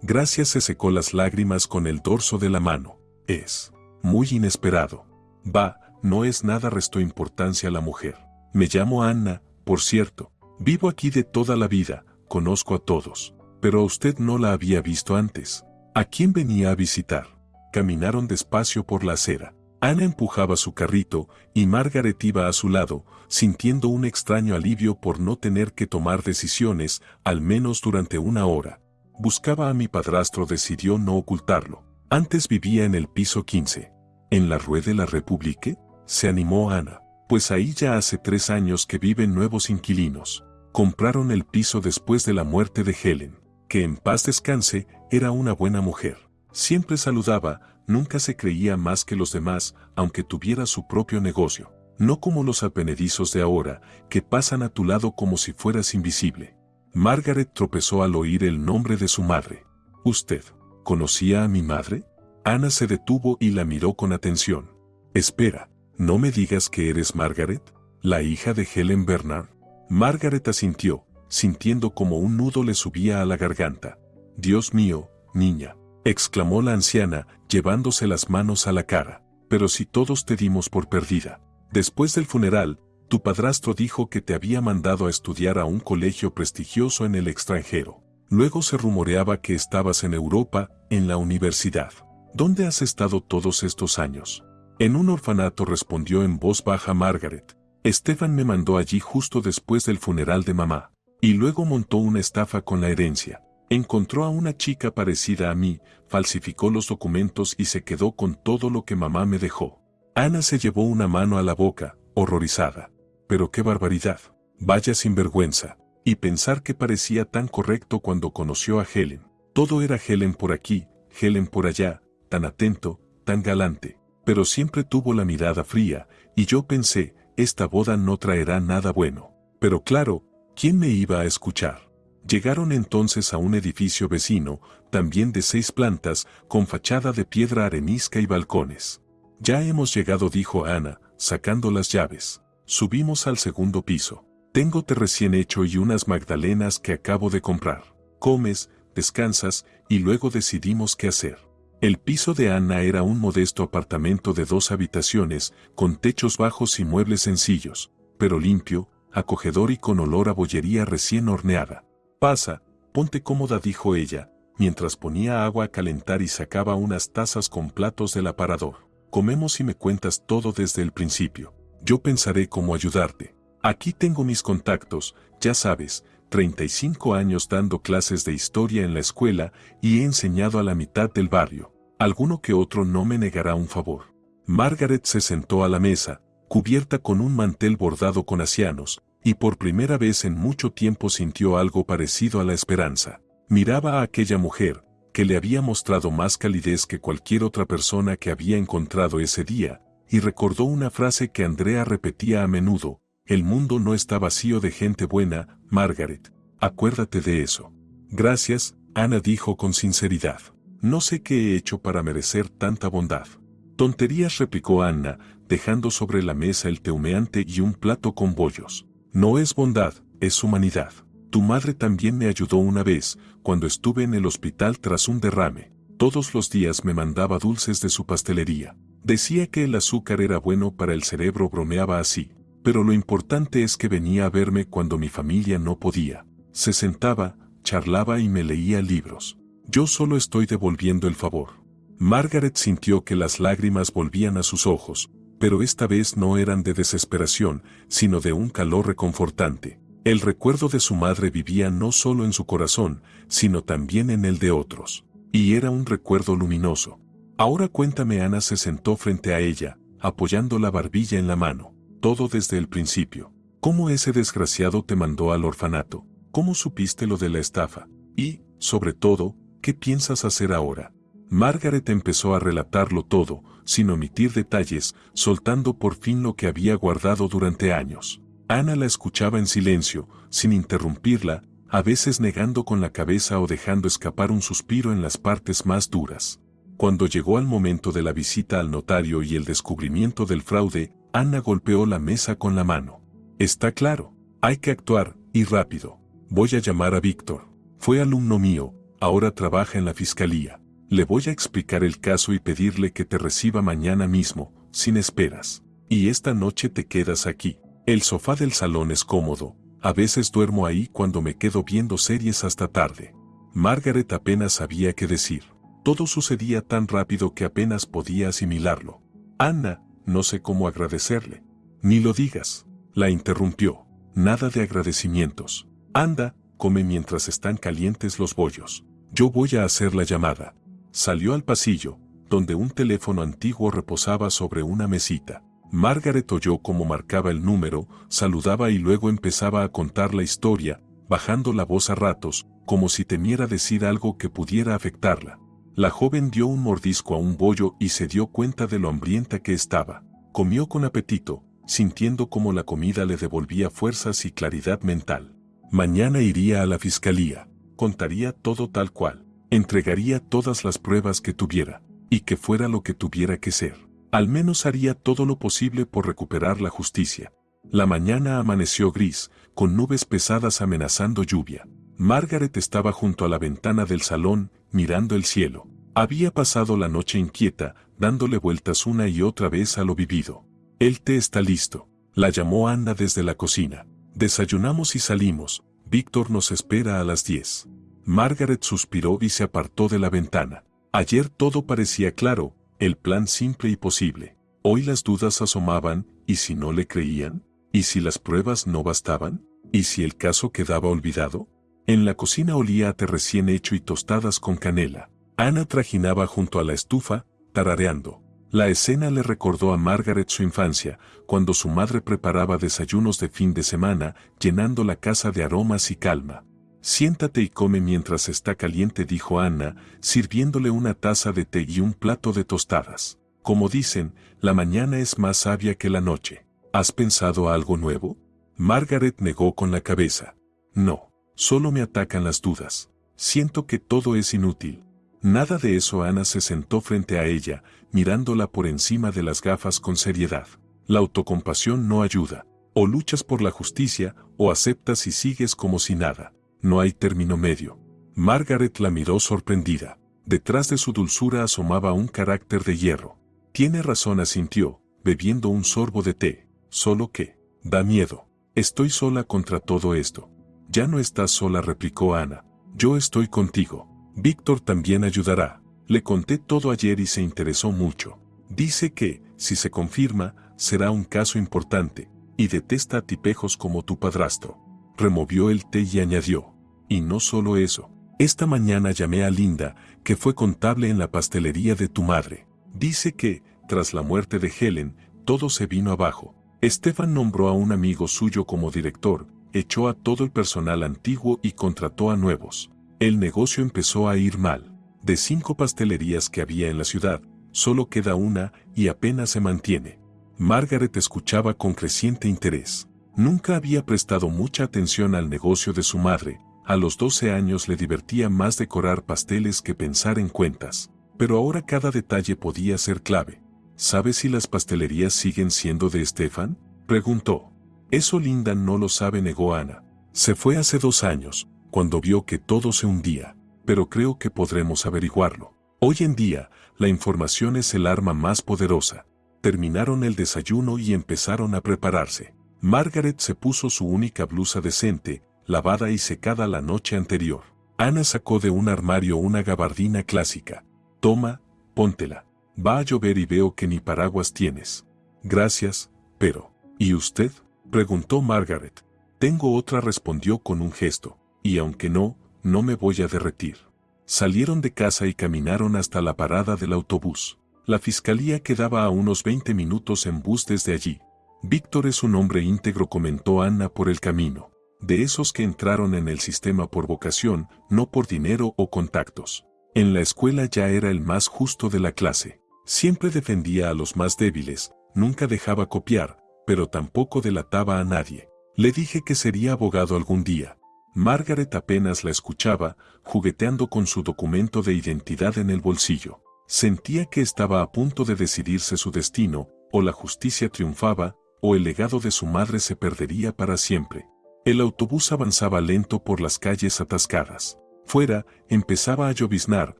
Gracias, se secó las lágrimas con el dorso de la mano. Es muy inesperado. Va, no es nada, restó importancia la mujer. Me llamo Anna, por cierto. Vivo aquí de toda la vida, conozco a todos. Pero a usted no la había visto antes. ¿A quién venía a visitar? Caminaron despacio por la acera. Ana empujaba su carrito y Margaret iba a su lado, sintiendo un extraño alivio por no tener que tomar decisiones, al menos durante una hora. Buscaba a mi padrastro, decidió no ocultarlo. Antes vivía en el piso 15. ¿En la Rue de la République? Se animó Ana. Pues ahí ya hace 3 años que viven nuevos inquilinos. Compraron el piso después de la muerte de Helen, que en paz descanse, era una buena mujer. Siempre saludaba, nunca se creía más que los demás, aunque tuviera su propio negocio. No como los advenedizos de ahora, que pasan a tu lado como si fueras invisible. Margaret tropezó al oír el nombre de su madre. ¿Usted conocía a mi madre? Ana se detuvo y la miró con atención. Espera, ¿no me digas que eres Margaret, la hija de Helen Bernard? Margaret asintió, sintiendo como un nudo le subía a la garganta. Dios mío, niña, exclamó la anciana, llevándose las manos a la cara. Pero si todos te dimos por perdida. Después del funeral, Tu padrastro dijo que te había mandado a estudiar a un colegio prestigioso en el extranjero. Luego se rumoreaba que estabas en Europa, en la universidad. ¿Dónde has estado todos estos años? En un orfanato, respondió en voz baja Margaret. Stefan me mandó allí justo después del funeral de mamá. Y luego montó una estafa con la herencia. Encontró a una chica parecida a mí, falsificó los documentos y se quedó con todo lo que mamá me dejó. Ana se llevó una mano a la boca, horrorizada. Pero qué barbaridad. Vaya sinvergüenza. Y pensar que parecía tan correcto cuando conoció a Helen. Todo era Helen por aquí, Helen por allá, tan atento, tan galante. Pero siempre tuvo la mirada fría, y yo pensé, esta boda no traerá nada bueno. Pero claro, ¿quién me iba a escuchar? Llegaron entonces a un edificio vecino, también de 6 plantas, con fachada de piedra arenisca y balcones. Ya hemos llegado, dijo Ana, sacando las llaves. Subimos al segundo piso. Tengo té recién hecho y unas magdalenas que acabo de comprar. Comes, descansas, y luego decidimos qué hacer. El piso de Ana era un modesto apartamento de 2 habitaciones, con techos bajos y muebles sencillos, pero limpio, acogedor y con olor a bollería recién horneada. Pasa, ponte cómoda, dijo ella, mientras ponía agua a calentar y sacaba unas tazas con platos del aparador. Comemos y me cuentas todo desde el principio. Yo pensaré cómo ayudarte. Aquí tengo mis contactos, ya sabes, 35 años dando clases de historia en la escuela y he enseñado a la mitad del barrio. Alguno que otro no me negará un favor. Margaret se sentó a la mesa, cubierta con un mantel bordado con asianos, y por primera vez en mucho tiempo sintió algo parecido a la esperanza. Miraba a aquella mujer, que le había mostrado más calidez que cualquier otra persona que había encontrado ese día, y recordó una frase que Andrea repetía a menudo: el mundo no está vacío de gente buena, Margaret. Acuérdate de eso. Gracias, Ana dijo con sinceridad. No sé qué he hecho para merecer tanta bondad. Tonterías, replicó Ana, dejando sobre la mesa el té humeante y un plato con bollos. No es bondad, es humanidad. Tu madre también me ayudó una vez, cuando estuve en el hospital tras un derrame. Todos los días me mandaba dulces de su pastelería. Decía que el azúcar era bueno para el cerebro, bromeaba así. Pero lo importante es que venía a verme cuando mi familia no podía. Se sentaba, charlaba y me leía libros. Yo solo estoy devolviendo el favor. Margaret sintió que las lágrimas volvían a sus ojos, pero esta vez no eran de desesperación, sino de un calor reconfortante. El recuerdo de su madre vivía no solo en su corazón, sino también en el de otros. Y era un recuerdo luminoso. Ahora cuéntame. Ana se sentó frente a ella, apoyando la barbilla en la mano. Todo desde el principio. ¿Cómo ese desgraciado te mandó al orfanato? ¿Cómo supiste lo de la estafa? Y, sobre todo, ¿qué piensas hacer ahora? Margaret empezó a relatarlo todo, sin omitir detalles, soltando por fin lo que había guardado durante años. Ana la escuchaba en silencio, sin interrumpirla, a veces negando con la cabeza o dejando escapar un suspiro en las partes más duras. Cuando llegó al momento de la visita al notario y el descubrimiento del fraude, Ana golpeó la mesa con la mano. Está claro, hay que actuar, y rápido. Voy a llamar a Víctor. Fue alumno mío, ahora trabaja en la fiscalía. Le voy a explicar el caso y pedirle que te reciba mañana mismo, sin esperas. Y esta noche te quedas aquí. El sofá del salón es cómodo, a veces duermo ahí cuando me quedo viendo series hasta tarde. Margaret apenas sabía qué decir. Todo sucedía tan rápido que apenas podía asimilarlo. Ana, no sé cómo agradecerle. Ni lo digas, la interrumpió. Nada de agradecimientos. Anda, come mientras están calientes los bollos. Yo voy a hacer la llamada. Salió al pasillo, donde un teléfono antiguo reposaba sobre una mesita. Margaret oyó cómo marcaba el número, saludaba y luego empezaba a contar la historia, bajando la voz a ratos, como si temiera decir algo que pudiera afectarla. La joven dio un mordisco a un bollo y se dio cuenta de lo hambrienta que estaba. Comió con apetito, sintiendo cómo la comida le devolvía fuerzas y claridad mental. Mañana iría a la fiscalía, contaría todo tal cual, entregaría todas las pruebas que tuviera, y que fuera lo que tuviera que ser. Al menos haría todo lo posible por recuperar la justicia. La mañana amaneció gris, con nubes pesadas amenazando lluvia. Margaret estaba junto a la ventana del salón, mirando el cielo. Había pasado la noche inquieta, dándole vueltas una y otra vez a lo vivido. El té está listo. La llamó Anna desde la cocina. Desayunamos y salimos. Víctor nos espera a las 10. Margaret suspiró y se apartó de la ventana. Ayer todo parecía claro, el plan simple y posible. Hoy las dudas asomaban, ¿y si no le creían? ¿Y si las pruebas no bastaban? ¿Y si el caso quedaba olvidado? En la cocina olía a té recién hecho y tostadas con canela. Anna trajinaba junto a la estufa, tarareando. La escena le recordó a Margaret su infancia, cuando su madre preparaba desayunos de fin de semana, llenando la casa de aromas y calma. Siéntate y come mientras está caliente, dijo Anna, sirviéndole una taza de té y un plato de tostadas. Como dicen, la mañana es más sabia que la noche. ¿Has pensado algo nuevo? Margaret negó con la cabeza. No, solo me atacan las dudas. Siento que todo es inútil. Nada de eso. Anna se sentó frente a ella, mirándola por encima de las gafas con seriedad. La autocompasión no ayuda. O luchas por la justicia, o aceptas y sigues como si nada. No hay término medio. Margaret la miró sorprendida. Detrás de su dulzura asomaba un carácter de hierro. Tiene razón, asintió, bebiendo un sorbo de té. Solo que, da miedo. Estoy sola contra todo esto. Ya no estás sola, replicó Anna. Yo estoy contigo. Víctor también ayudará. Le conté todo ayer y se interesó mucho. Dice que, si se confirma, será un caso importante, y detesta a tipejos como tu padrastro. Removió el té y añadió. Y no solo eso. Esta mañana llamé a Linda, que fue contable en la pastelería de tu madre. Dice que, tras la muerte de Helen, todo se vino abajo. Stefan nombró a un amigo suyo como director, echó a todo el personal antiguo y contrató a nuevos. El negocio empezó a ir mal. De 5 pastelerías que había en la ciudad, solo queda una y apenas se mantiene. Margaret escuchaba con creciente interés. Nunca había prestado mucha atención al negocio de su madre. A los 12 años le divertía más decorar pasteles que pensar en cuentas. Pero ahora cada detalle podía ser clave. ¿Sabes si las pastelerías siguen siendo de Stefan?, preguntó. Eso Linda no lo sabe, negó Anna. Se fue hace 2 años, cuando vio que todo se hundía. Pero creo que podremos averiguarlo. Hoy en día, la información es el arma más poderosa. Terminaron el desayuno y empezaron a prepararse. Margaret se puso su única blusa decente, lavada y secada la noche anterior. Anna sacó de un armario una gabardina clásica. Toma, póntela. Va a llover y veo que ni paraguas tienes. Gracias, pero... ¿Y usted?, preguntó Margaret. Tengo otra, respondió con un gesto. Y aunque no me voy a derretir. Salieron de casa y caminaron hasta la parada del autobús. La fiscalía quedaba a unos 20 minutos en bus desde allí. Víctor es un hombre íntegro, comentó Anna por el camino. De esos que entraron en el sistema por vocación, no por dinero o contactos. En la escuela ya era el más justo de la clase. Siempre defendía a los más débiles, nunca dejaba copiar, pero tampoco delataba a nadie. Le dije que sería abogado algún día. Margaret apenas la escuchaba, jugueteando con su documento de identidad en el bolsillo. Sentía que estaba a punto de decidirse su destino, o la justicia triunfaba, o el legado de su madre se perdería para siempre. El autobús avanzaba lento por las calles atascadas. Fuera, empezaba a lloviznar,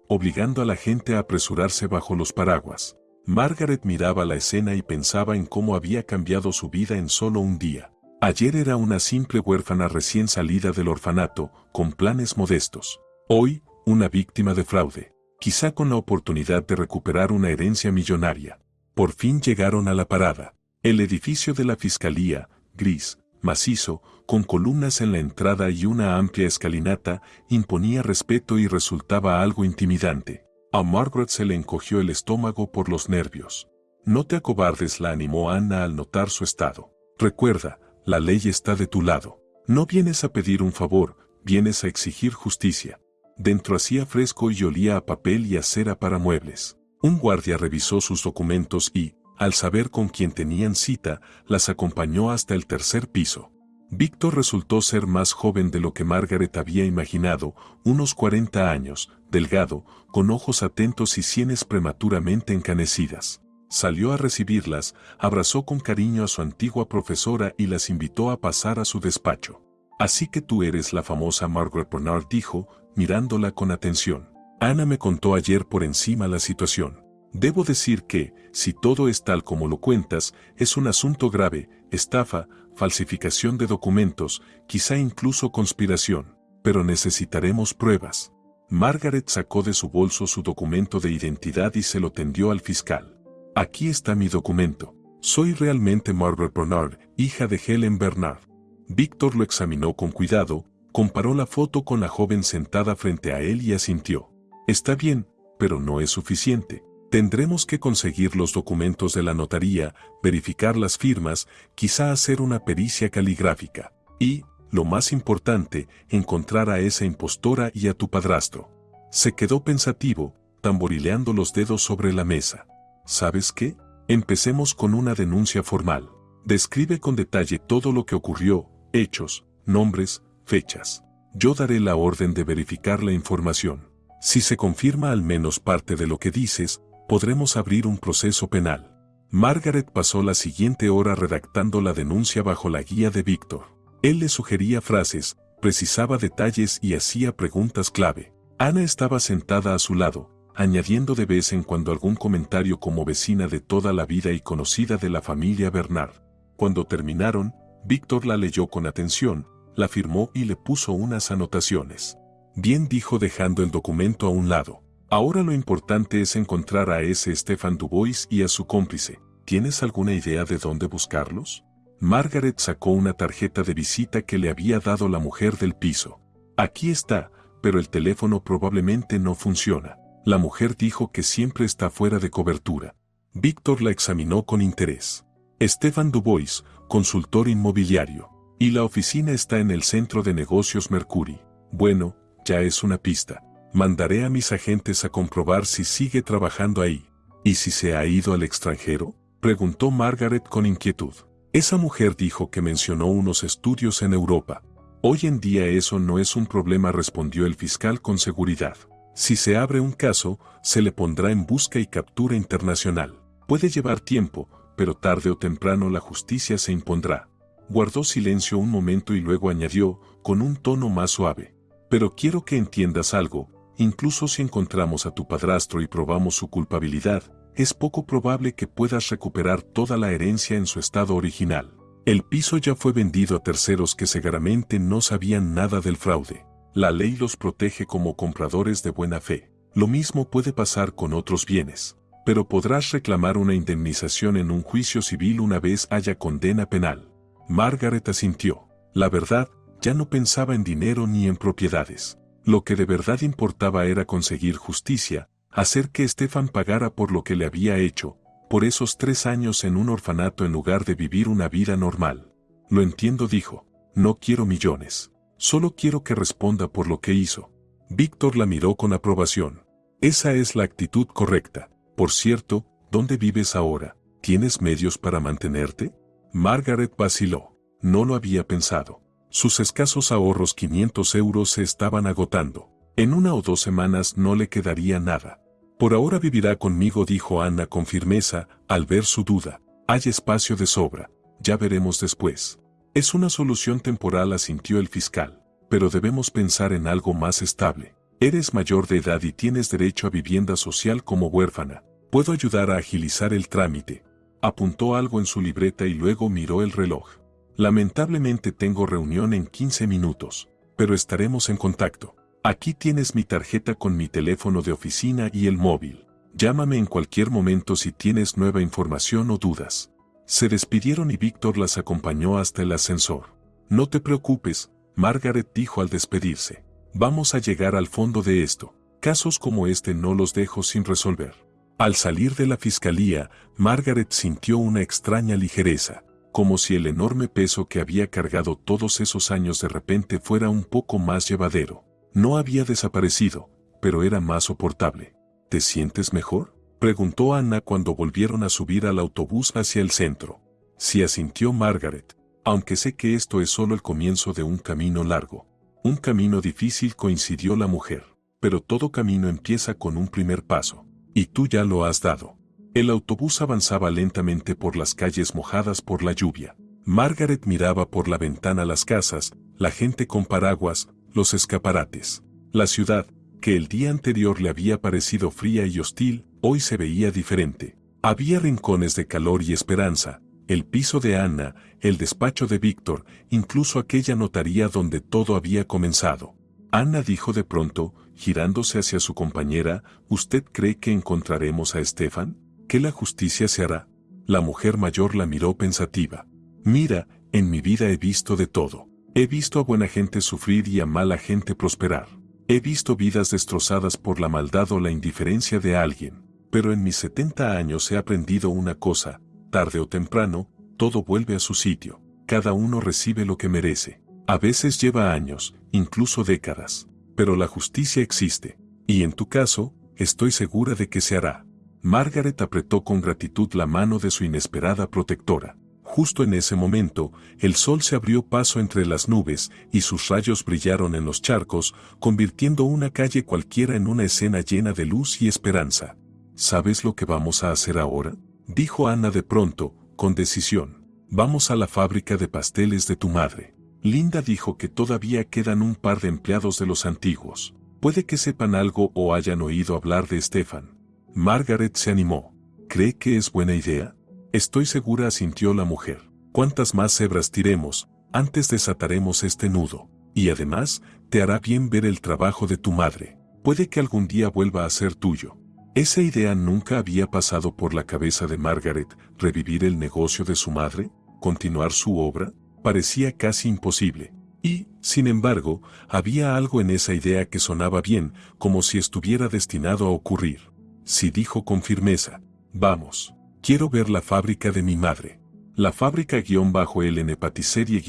obligando a la gente a apresurarse bajo los paraguas. Margaret miraba la escena y pensaba en cómo había cambiado su vida en solo un día. Ayer era una simple huérfana recién salida del orfanato, con planes modestos. Hoy, una víctima de fraude, quizá con la oportunidad de recuperar una herencia millonaria. Por fin llegaron a la parada. El edificio de la fiscalía, gris, macizo, con columnas en la entrada y una amplia escalinata, imponía respeto y resultaba algo intimidante. A Margaret se le encogió el estómago por los nervios. No te acobardes, la animó Anna al notar su estado. Recuerda, la ley está de tu lado. No vienes a pedir un favor, vienes a exigir justicia. Dentro hacía fresco y olía a papel y a cera para muebles. Un guardia revisó sus documentos y, al saber con quién tenían cita, las acompañó hasta el 3er piso. Víctor resultó ser más joven de lo que Margaret había imaginado, unos 40 años, delgado, con ojos atentos y sienes prematuramente encanecidas. Salió a recibirlas, abrazó con cariño a su antigua profesora y las invitó a pasar a su despacho. Así que tú eres la famosa Margaret Bernard, dijo, mirándola con atención. Anna me contó ayer por encima la situación. Debo decir que, si todo es tal como lo cuentas, es un asunto grave, estafa, falsificación de documentos, quizá incluso conspiración. Pero necesitaremos pruebas. Margaret sacó de su bolso su documento de identidad y se lo tendió al fiscal. Aquí está mi documento. Soy realmente Margaret Bernard, hija de Helen Bernard. Víctor lo examinó con cuidado, comparó la foto con la joven sentada frente a él y asintió. Está bien, pero no es suficiente. Tendremos que conseguir los documentos de la notaría, verificar las firmas, quizá hacer una pericia caligráfica. Y, lo más importante, encontrar a esa impostora y a tu padrastro. Se quedó pensativo, tamborileando los dedos sobre la mesa. ¿Sabes qué? Empecemos con una denuncia formal. Describe con detalle todo lo que ocurrió, hechos, nombres, fechas. Yo daré la orden de verificar la información. Si se confirma al menos parte de lo que dices, podremos abrir un proceso penal. Margaret pasó la siguiente hora redactando la denuncia bajo la guía de Víctor. Él le sugería frases, precisaba detalles y hacía preguntas clave. Ana estaba sentada a su lado, añadiendo de vez en cuando algún comentario como vecina de toda la vida y conocida de la familia Bernard. Cuando terminaron, Víctor la leyó con atención, la firmó y le puso unas anotaciones. Bien, dijo dejando el documento a un lado. Ahora lo importante es encontrar a ese Stefan Dubois y a su cómplice. ¿Tienes alguna idea de dónde buscarlos? Margaret sacó una tarjeta de visita que le había dado la mujer del piso. Aquí está, pero el teléfono probablemente no funciona. La mujer dijo que siempre está fuera de cobertura. Víctor la examinó con interés. Stefan Dubois, consultor inmobiliario. Y la oficina está en el centro de negocios Mercury. Bueno, ya es una pista. Mandaré a mis agentes a comprobar si sigue trabajando ahí. ¿Y si se ha ido al extranjero? Preguntó Margaret con inquietud. Esa mujer dijo que mencionó unos estudios en Europa. Hoy en día eso no es un problema, respondió el fiscal con seguridad. Si se abre un caso, se le pondrá en busca y captura internacional. Puede llevar tiempo, pero tarde o temprano la justicia se impondrá. Guardó silencio un momento y luego añadió, con un tono más suave. Pero quiero que entiendas algo, incluso si encontramos a tu padrastro y probamos su culpabilidad, es poco probable que puedas recuperar toda la herencia en su estado original. El piso ya fue vendido a terceros que seguramente no sabían nada del fraude. La ley los protege como compradores de buena fe. Lo mismo puede pasar con otros bienes. Pero podrás reclamar una indemnización en un juicio civil una vez haya condena penal. Margaret asintió. La verdad, ya no pensaba en dinero ni en propiedades. Lo que de verdad importaba era conseguir justicia, hacer que Stefan pagara por lo que le había hecho, por esos 3 años en un orfanato en lugar de vivir una vida normal. Lo entiendo, dijo. No quiero millones. Solo quiero que responda por lo que hizo. Víctor la miró con aprobación. Esa es la actitud correcta. Por cierto, ¿dónde vives ahora? ¿Tienes medios para mantenerte? Margaret vaciló. No lo había pensado. Sus escasos ahorros 500 euros se estaban agotando. En 1 o 2 semanas no le quedaría nada. Por ahora vivirá conmigo, dijo Ana con firmeza, al ver su duda. Hay espacio de sobra. Ya veremos después. Es una solución temporal, asintió el fiscal. Pero debemos pensar en algo más estable. Eres mayor de edad y tienes derecho a vivienda social como huérfana. Puedo ayudar a agilizar el trámite. Apuntó algo en su libreta y luego miró el reloj. Lamentablemente tengo reunión en 15 minutos, pero estaremos en contacto. Aquí tienes mi tarjeta con mi teléfono de oficina y el móvil. Llámame en cualquier momento si tienes nueva información o dudas. Se despidieron y Víctor las acompañó hasta el ascensor. No te preocupes, Margaret dijo al despedirse. Vamos a llegar al fondo de esto. Casos como este no los dejo sin resolver. Al salir de la fiscalía, Margaret sintió una extraña ligereza, como si el enorme peso que había cargado todos esos años de repente fuera un poco más llevadero. No había desaparecido, pero era más soportable. ¿Te sientes mejor?, preguntó Ana cuando volvieron a subir al autobús hacia el centro. Sí, asintió Margaret, aunque sé que esto es solo el comienzo de un camino largo. Un camino difícil, coincidió la mujer, pero todo camino empieza con un primer paso, y tú ya lo has dado. El autobús avanzaba lentamente por las calles mojadas por la lluvia. Margaret miraba por la ventana las casas, la gente con paraguas, los escaparates. La ciudad, que el día anterior le había parecido fría y hostil, Hoy se veía diferente. Había rincones de calor y esperanza, el piso de Anna, el despacho de Víctor, incluso aquella notaría donde todo había comenzado. Anna dijo de pronto, girándose hacia su compañera, ¿usted cree que encontraremos a Stefan? ¿Que la justicia se hará? La mujer mayor la miró pensativa. Mira, en mi vida he visto de todo. He visto a buena gente sufrir y a mala gente prosperar. He visto vidas destrozadas por la maldad o la indiferencia de alguien. Pero en mis 70 años he aprendido una cosa, tarde o temprano, todo vuelve a su sitio. Cada uno recibe lo que merece. A veces lleva años, incluso décadas. Pero la justicia existe. Y en tu caso, estoy segura de que se hará. Margaret apretó con gratitud la mano de su inesperada protectora. Justo en ese momento, el sol se abrió paso entre las nubes y sus rayos brillaron en los charcos, convirtiendo una calle cualquiera en una escena llena de luz y esperanza. ¿Sabes lo que vamos a hacer ahora?, dijo Anna de pronto, con decisión. Vamos a la fábrica de pasteles de tu madre. Linda dijo que todavía quedan un par de empleados de los antiguos. Puede que sepan algo o hayan oído hablar de Stefan. Margaret se animó. ¿Cree que es buena idea? Estoy segura, asintió la mujer. Cuantas más hebras tiremos, antes desataremos este nudo. Y además, te hará bien ver el trabajo de tu madre. Puede que algún día vuelva a ser tuyo. Esa idea nunca había pasado por la cabeza de Margaret. ¿Revivir el negocio de su madre? ¿Continuar su obra? Parecía casi imposible. Y, sin embargo, había algo en esa idea que sonaba bien, como si estuviera destinado a ocurrir. Sí, dijo con firmeza. Vamos. Quiero ver la fábrica de mi madre. La fábrica-LN Patisserie-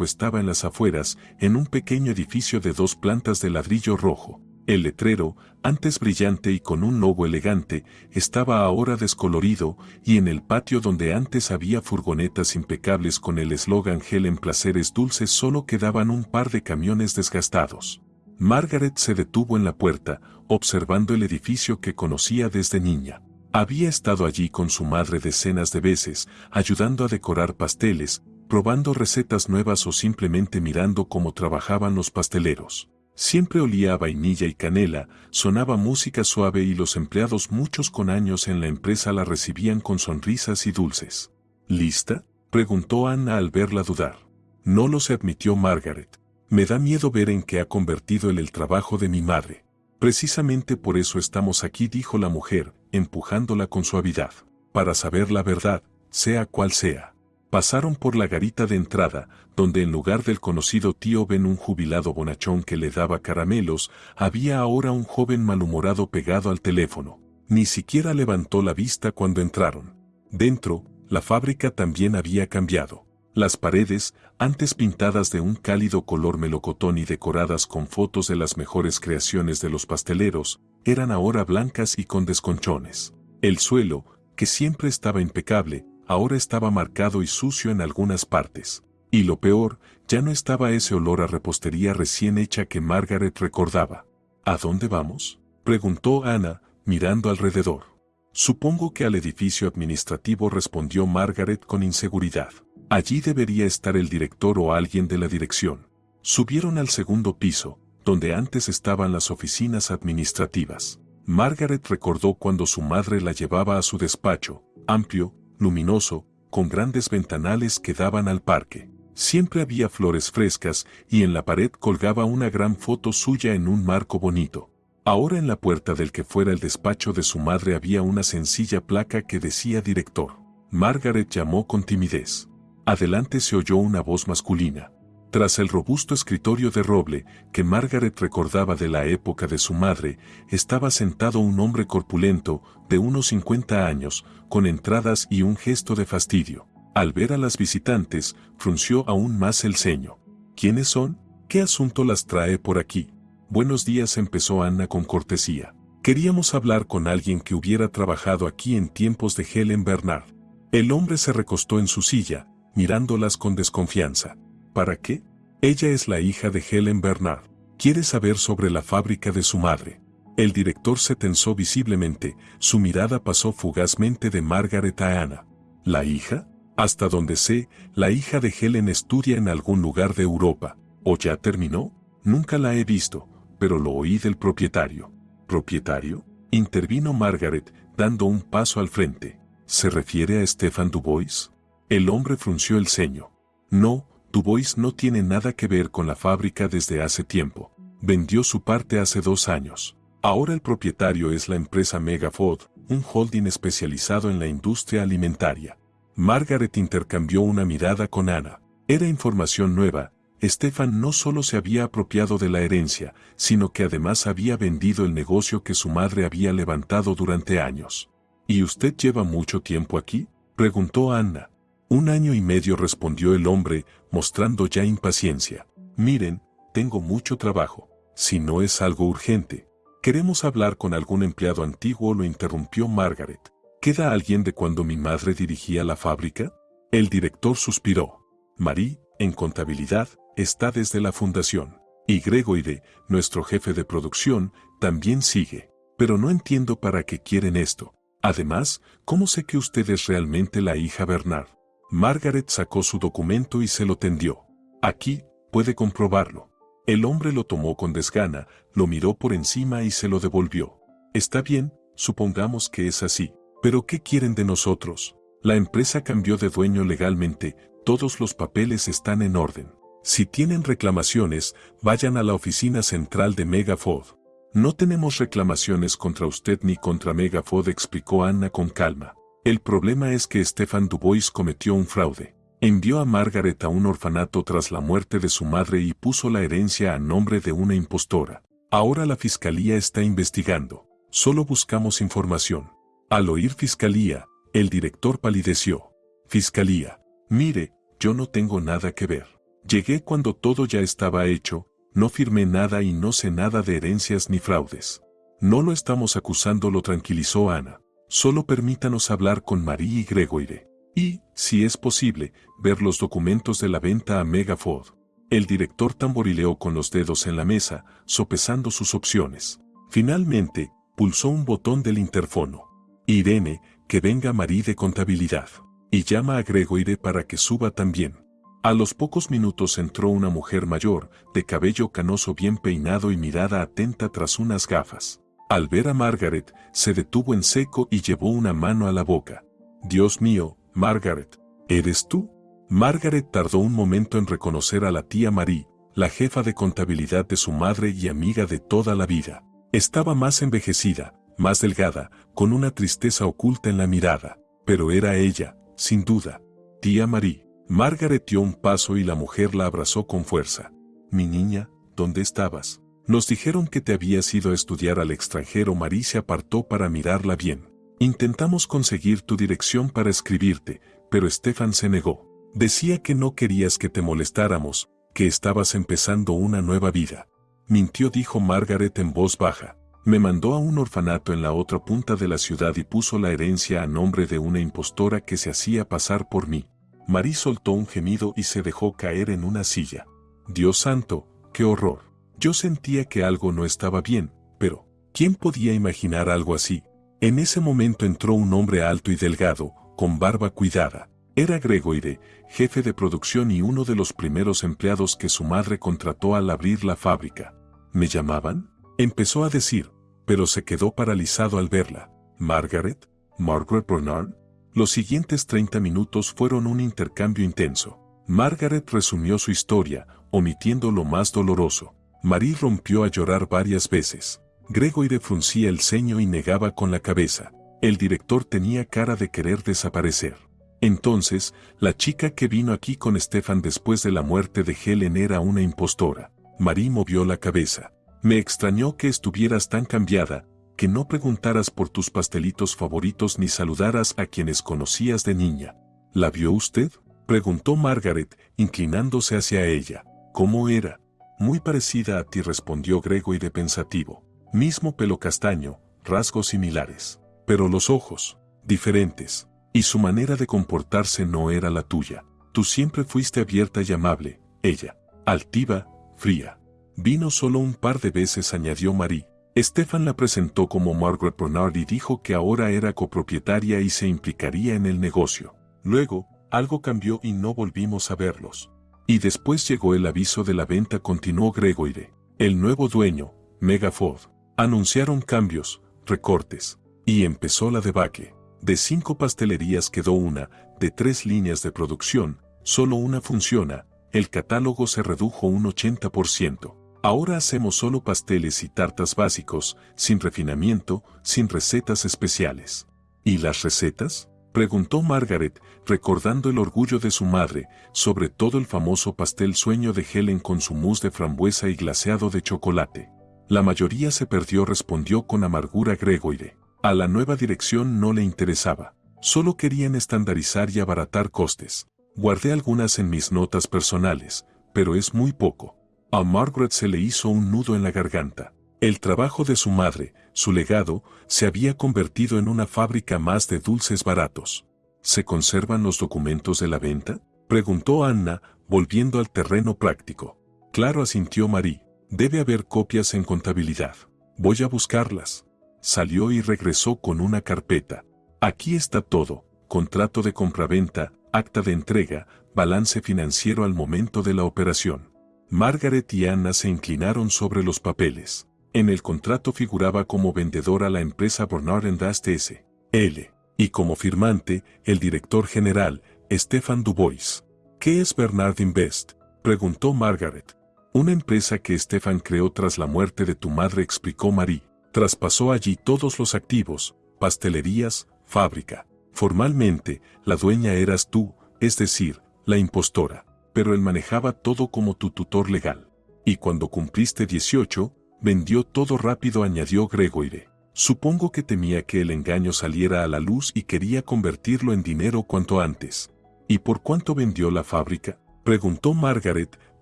estaba en las afueras, en un pequeño edificio de 2 plantas de ladrillo rojo. El letrero, antes brillante y con un logo elegante, estaba ahora descolorido, y en el patio donde antes había furgonetas impecables con el eslogan Helen Placeres Dulces solo quedaban un par de camiones desgastados. Margaret se detuvo en la puerta, observando el edificio que conocía desde niña. Había estado allí con su madre decenas de veces, ayudando a decorar pasteles, probando recetas nuevas o simplemente mirando cómo trabajaban los pasteleros. Siempre olía a vainilla y canela, sonaba música suave y los empleados, muchos con años en la empresa, la recibían con sonrisas y dulces. ¿Lista?, preguntó Anna al verla dudar. No lo sé, admitió Margaret. Me da miedo ver en qué ha convertido el trabajo de mi madre. Precisamente por eso estamos aquí, dijo la mujer, empujándola con suavidad. Para saber la verdad, sea cual sea. Pasaron por la garita de entrada, donde en lugar del conocido tío Ben, un jubilado bonachón que le daba caramelos, había ahora un joven malhumorado pegado al teléfono. Ni siquiera levantó la vista cuando entraron. Dentro, la fábrica también había cambiado. Las paredes, antes pintadas de un cálido color melocotón y decoradas con fotos de las mejores creaciones de los pasteleros, eran ahora blancas y con desconchones. El suelo, que siempre estaba impecable, ahora estaba marcado y sucio en algunas partes. Y lo peor, ya no estaba ese olor a repostería recién hecha que Margaret recordaba. ¿A dónde vamos?, preguntó Anna, mirando alrededor. Supongo que al edificio administrativo, respondió Margaret con inseguridad. Allí debería estar el director o alguien de la dirección. Subieron al segundo piso, donde antes estaban las oficinas administrativas. Margaret recordó cuando su madre la llevaba a su despacho, amplio, luminoso, con grandes ventanales que daban al parque. Siempre había flores frescas y en la pared colgaba una gran foto suya en un marco bonito. Ahora en la puerta del que fuera el despacho de su madre había una sencilla placa que decía director. Margaret llamó con timidez. Adelante se oyó una voz masculina. Tras el robusto escritorio de roble, que Margaret recordaba de la época de su madre, estaba sentado un hombre corpulento, de unos 50 años, con entradas y un gesto de fastidio. Al ver a las visitantes, frunció aún más el ceño. ¿Quiénes son? ¿Qué asunto las trae por aquí? Buenos días, empezó Anna con cortesía. Queríamos hablar con alguien que hubiera trabajado aquí en tiempos de Helen Bernard. El hombre se recostó en su silla, mirándolas con desconfianza. ¿Para qué? Ella es la hija de Helen Bernard. Quiere saber sobre la fábrica de su madre. El director se tensó visiblemente, su mirada pasó fugazmente de Margaret a Anna. ¿La hija? Hasta donde sé, la hija de Helen estudia en algún lugar de Europa. ¿O ya terminó? Nunca la he visto, pero lo oí del propietario. ¿Propietario?, intervino Margaret, dando un paso al frente. ¿Se refiere a Stefan Dubois? El hombre frunció el ceño. No, Dubois no tiene nada que ver con la fábrica desde hace tiempo. Vendió su parte hace 2 años. Ahora el propietario es la empresa Megafood, un holding especializado en la industria alimentaria. Margaret intercambió una mirada con Ana. Era información nueva. Stefan no solo se había apropiado de la herencia, sino que además había vendido el negocio que su madre había levantado durante años. ¿Y usted lleva mucho tiempo aquí?, preguntó Anna. 1 año y medio, respondió el hombre, mostrando ya impaciencia. Miren, tengo mucho trabajo. Si no es algo urgente. Queremos hablar con algún empleado antiguo, lo interrumpió Margaret. ¿Queda alguien de cuando mi madre dirigía la fábrica? El director suspiró. Marie, en contabilidad, está desde la fundación. Y Gregoire, nuestro jefe de producción, también sigue. Pero no entiendo para qué quieren esto. Además, ¿cómo sé que usted es realmente la hija Bernard? Margaret sacó su documento y se lo tendió. Aquí, puede comprobarlo. El hombre lo tomó con desgana, lo miró por encima y se lo devolvió. Está bien, supongamos que es así. ¿Pero qué quieren de nosotros? La empresa cambió de dueño legalmente, todos los papeles están en orden. Si tienen reclamaciones, vayan a la oficina central de Megafood. No tenemos reclamaciones contra usted ni contra Megafood, explicó Anna con calma. El problema es que Stefan Dubois cometió un fraude. Envió a Margaret a un orfanato tras la muerte de su madre y puso la herencia a nombre de una impostora. Ahora la fiscalía está investigando. Solo buscamos información. Al oír fiscalía, el director palideció. Fiscalía. Mire, yo no tengo nada que ver. Llegué cuando todo ya estaba hecho, no firmé nada y no sé nada de herencias ni fraudes. No lo estamos acusando, lo tranquilizó Ana. Solo permítanos hablar con Marie y Gregoire. Y, si es posible, ver los documentos de la venta a Megafood. El director tamborileó con los dedos en la mesa, sopesando sus opciones. Finalmente, pulsó un botón del interfono. Irene, que venga Marie de contabilidad. Y llama a Gregoire para que suba también. A los pocos minutos entró una mujer mayor, de cabello canoso bien peinado y mirada atenta tras unas gafas. Al ver a Margaret, se detuvo en seco y llevó una mano a la boca. Dios mío, Margaret, ¿eres tú? Margaret tardó un momento en reconocer a la tía Marie, la jefa de contabilidad de su madre y amiga de toda la vida. Estaba más envejecida, más delgada, con una tristeza oculta en la mirada, pero era ella, sin duda. Tía Marie. Margaret dio un paso y la mujer la abrazó con fuerza. Mi niña, ¿dónde estabas? Nos dijeron que te habías ido a estudiar al extranjero. Marie se apartó para mirarla bien. Intentamos conseguir tu dirección para escribirte, pero Stefan se negó. Decía que no querías que te molestáramos, que estabas empezando una nueva vida. Mintió, dijo Margaret en voz baja. Me mandó a un orfanato en la otra punta de la ciudad y puso la herencia a nombre de una impostora que se hacía pasar por mí. Marie soltó un gemido y se dejó caer en una silla. Dios santo, qué horror. Yo sentía que algo no estaba bien, pero ¿quién podía imaginar algo así? En ese momento entró un hombre alto y delgado, con barba cuidada. Era Gregoire, jefe de producción y uno de los primeros empleados que su madre contrató al abrir la fábrica. ¿Me llamaban?, empezó a decir, pero se quedó paralizado al verla. ¿Margaret? ¿Margaret Bernard? Los siguientes 30 minutos fueron un intercambio intenso. Margaret resumió su historia, omitiendo lo más doloroso. Marie rompió a llorar varias veces. Gregoire fruncía el ceño y negaba con la cabeza. El director tenía cara de querer desaparecer. Entonces, la chica que vino aquí con Stefan después de la muerte de Helen era una impostora. Marie movió la cabeza. Me extrañó que estuvieras tan cambiada, que no preguntaras por tus pastelitos favoritos ni saludaras a quienes conocías de niña. ¿La vio usted?, preguntó Margaret, inclinándose hacia ella. ¿Cómo era? Muy parecida a ti, respondió Gregoire pensativo. Mismo pelo castaño, rasgos similares. Pero los ojos, diferentes. Y su manera de comportarse no era la tuya. Tú siempre fuiste abierta y amable, ella, altiva, fría. Vino solo un par de veces, añadió Marie. Stefan la presentó como Margaret Bernard y dijo que ahora era copropietaria y se implicaría en el negocio. Luego, algo cambió y no volvimos a verlos. Y después llegó el aviso de la venta, continuó Gregoire. El nuevo dueño, Megafood. Anunciaron cambios, recortes. Y empezó la debacle. De 5 pastelerías quedó una, de 3 líneas de producción, solo una funciona, el catálogo se redujo un 80%. Ahora hacemos solo pasteles y tartas básicos, sin refinamiento, sin recetas especiales. ¿Y las recetas?, preguntó Margaret, recordando el orgullo de su madre, sobre todo el famoso pastel sueño de Helen con su mousse de frambuesa y glaseado de chocolate. La mayoría se perdió, respondió con amargura Gregory. A la nueva dirección no le interesaba. Solo querían estandarizar y abaratar costes. Guardé algunas en mis notas personales, pero es muy poco. A Margaret se le hizo un nudo en la garganta. El trabajo de su madre, su legado, se había convertido en una fábrica más de dulces baratos. ¿Se conservan los documentos de la venta?, preguntó Anna, volviendo al terreno práctico. Claro, asintió Marie. Debe haber copias en contabilidad. Voy a buscarlas. Salió y regresó con una carpeta. Aquí está todo: contrato de compraventa, acta de entrega, balance financiero al momento de la operación. Margaret y Anna se inclinaron sobre los papeles. En el contrato figuraba como vendedora la empresa Bernard Indust S.L. y como firmante, el director general, Stefan Dubois. ¿Qué es Bernard Invest?, preguntó Margaret. Una empresa que Stefan creó tras la muerte de tu madre, explicó Marie. Traspasó allí todos los activos, pastelerías, fábrica. Formalmente, la dueña eras tú, es decir, la impostora, pero él manejaba todo como tu tutor legal. Y cuando cumpliste 18, vendió todo rápido, añadió Gregory. Supongo que temía que el engaño saliera a la luz y quería convertirlo en dinero cuanto antes. ¿Y por cuánto vendió la fábrica?, preguntó Margaret,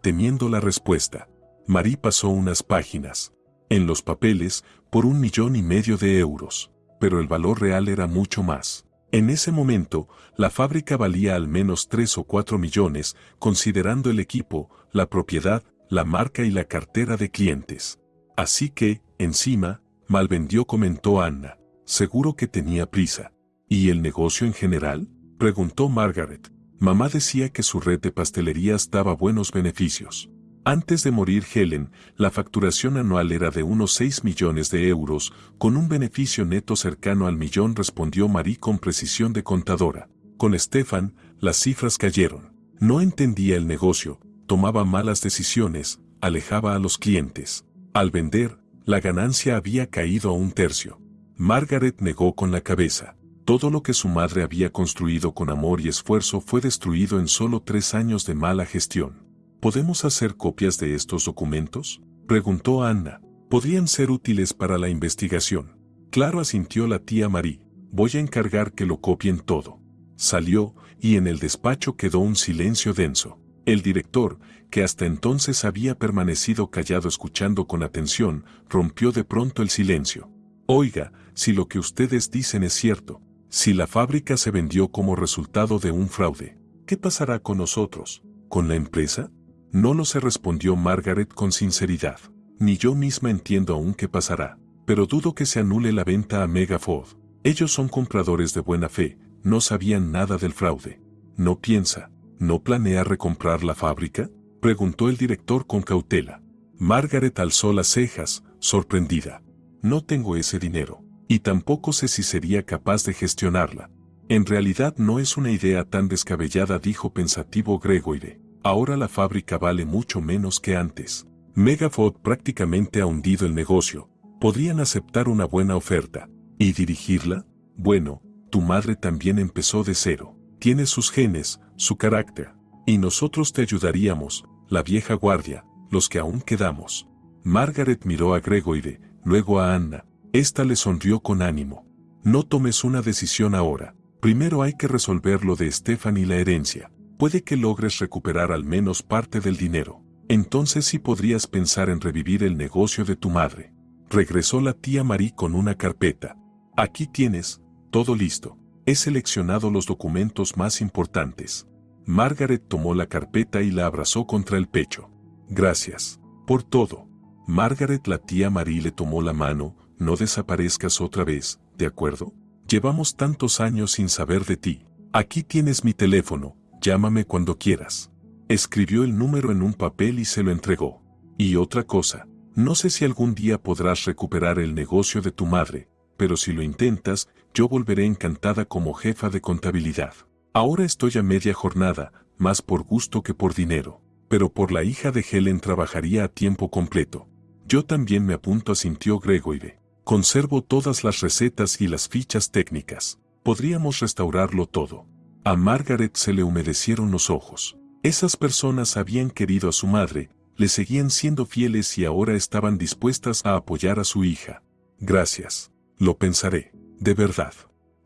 temiendo la respuesta. Marie pasó unas páginas. En los papeles, por 1,5 millones de euros. Pero el valor real era mucho más. En ese momento, la fábrica valía al menos 3 o 4 millones, considerando el equipo, la propiedad, la marca y la cartera de clientes. Así que, encima, mal vendió, comentó Anna. Seguro que tenía prisa. ¿Y el negocio en general?, preguntó Margaret. Mamá decía que su red de pastelerías daba buenos beneficios. Antes de morir Helen, la facturación anual era de unos 6 millones de euros, con un beneficio neto cercano al millón, respondió Marie con precisión de contadora. Con Stefan, las cifras cayeron. No entendía el negocio, tomaba malas decisiones, alejaba a los clientes. Al vender, la ganancia había caído a 1/3. Margaret negó con la cabeza. Todo lo que su madre había construido con amor y esfuerzo fue destruido en solo 3 años de mala gestión. ¿Podemos hacer copias de estos documentos?, preguntó Anna. Podrían ser útiles para la investigación. Claro, asintió la tía Marie. Voy a encargar que lo copien todo. Salió, y en el despacho quedó un silencio denso. El director, que hasta entonces había permanecido callado escuchando con atención, rompió de pronto el silencio. Oiga, si lo que ustedes dicen es cierto, si la fábrica se vendió como resultado de un fraude, ¿qué pasará con nosotros? ¿Con la empresa? No lo sé, respondió Margaret con sinceridad. Ni yo misma entiendo aún qué pasará, pero dudo que se anule la venta a Megafood. Ellos son compradores de buena fe, no sabían nada del fraude. ¿No planea recomprar la fábrica?, preguntó el director con cautela. Margaret alzó las cejas, sorprendida. No tengo ese dinero, y tampoco sé si sería capaz de gestionarla. En realidad no es una idea tan descabellada, dijo pensativo Gregory. Ahora la fábrica vale mucho menos que antes. Megafood prácticamente ha hundido el negocio. Podrían aceptar una buena oferta. ¿Y dirigirla? Bueno, tu madre también empezó de cero. Tiene sus genes, su carácter. Y nosotros te ayudaríamos, la vieja guardia, los que aún quedamos. Margaret miró a Gregory, luego a Anna. Esta le sonrió con ánimo. No tomes una decisión ahora. Primero hay que resolver lo de Stefan y la herencia. Puede que logres recuperar al menos parte del dinero. Entonces sí podrías pensar en revivir el negocio de tu madre. Regresó la tía Marie con una carpeta. Aquí tienes, todo listo. He seleccionado los documentos más importantes. Margaret tomó la carpeta y la abrazó contra el pecho. Gracias por todo. Margaret, la tía Marie le tomó la mano. No desaparezcas otra vez, ¿de acuerdo? Llevamos tantos años sin saber de ti. Aquí tienes mi teléfono, llámame cuando quieras. Escribió el número en un papel y se lo entregó. Y otra cosa, no sé si algún día podrás recuperar el negocio de tu madre, pero si lo intentas, yo volveré encantada como jefa de contabilidad. Ahora estoy a media jornada, más por gusto que por dinero. Pero por la hija de Helen trabajaría a tiempo completo. Yo también me apunto, asintió Gregoire. Conservo todas las recetas y las fichas técnicas. Podríamos restaurarlo todo. A Margaret se le humedecieron los ojos. Esas personas habían querido a su madre, le seguían siendo fieles y ahora estaban dispuestas a apoyar a su hija. Gracias. Lo pensaré. De verdad.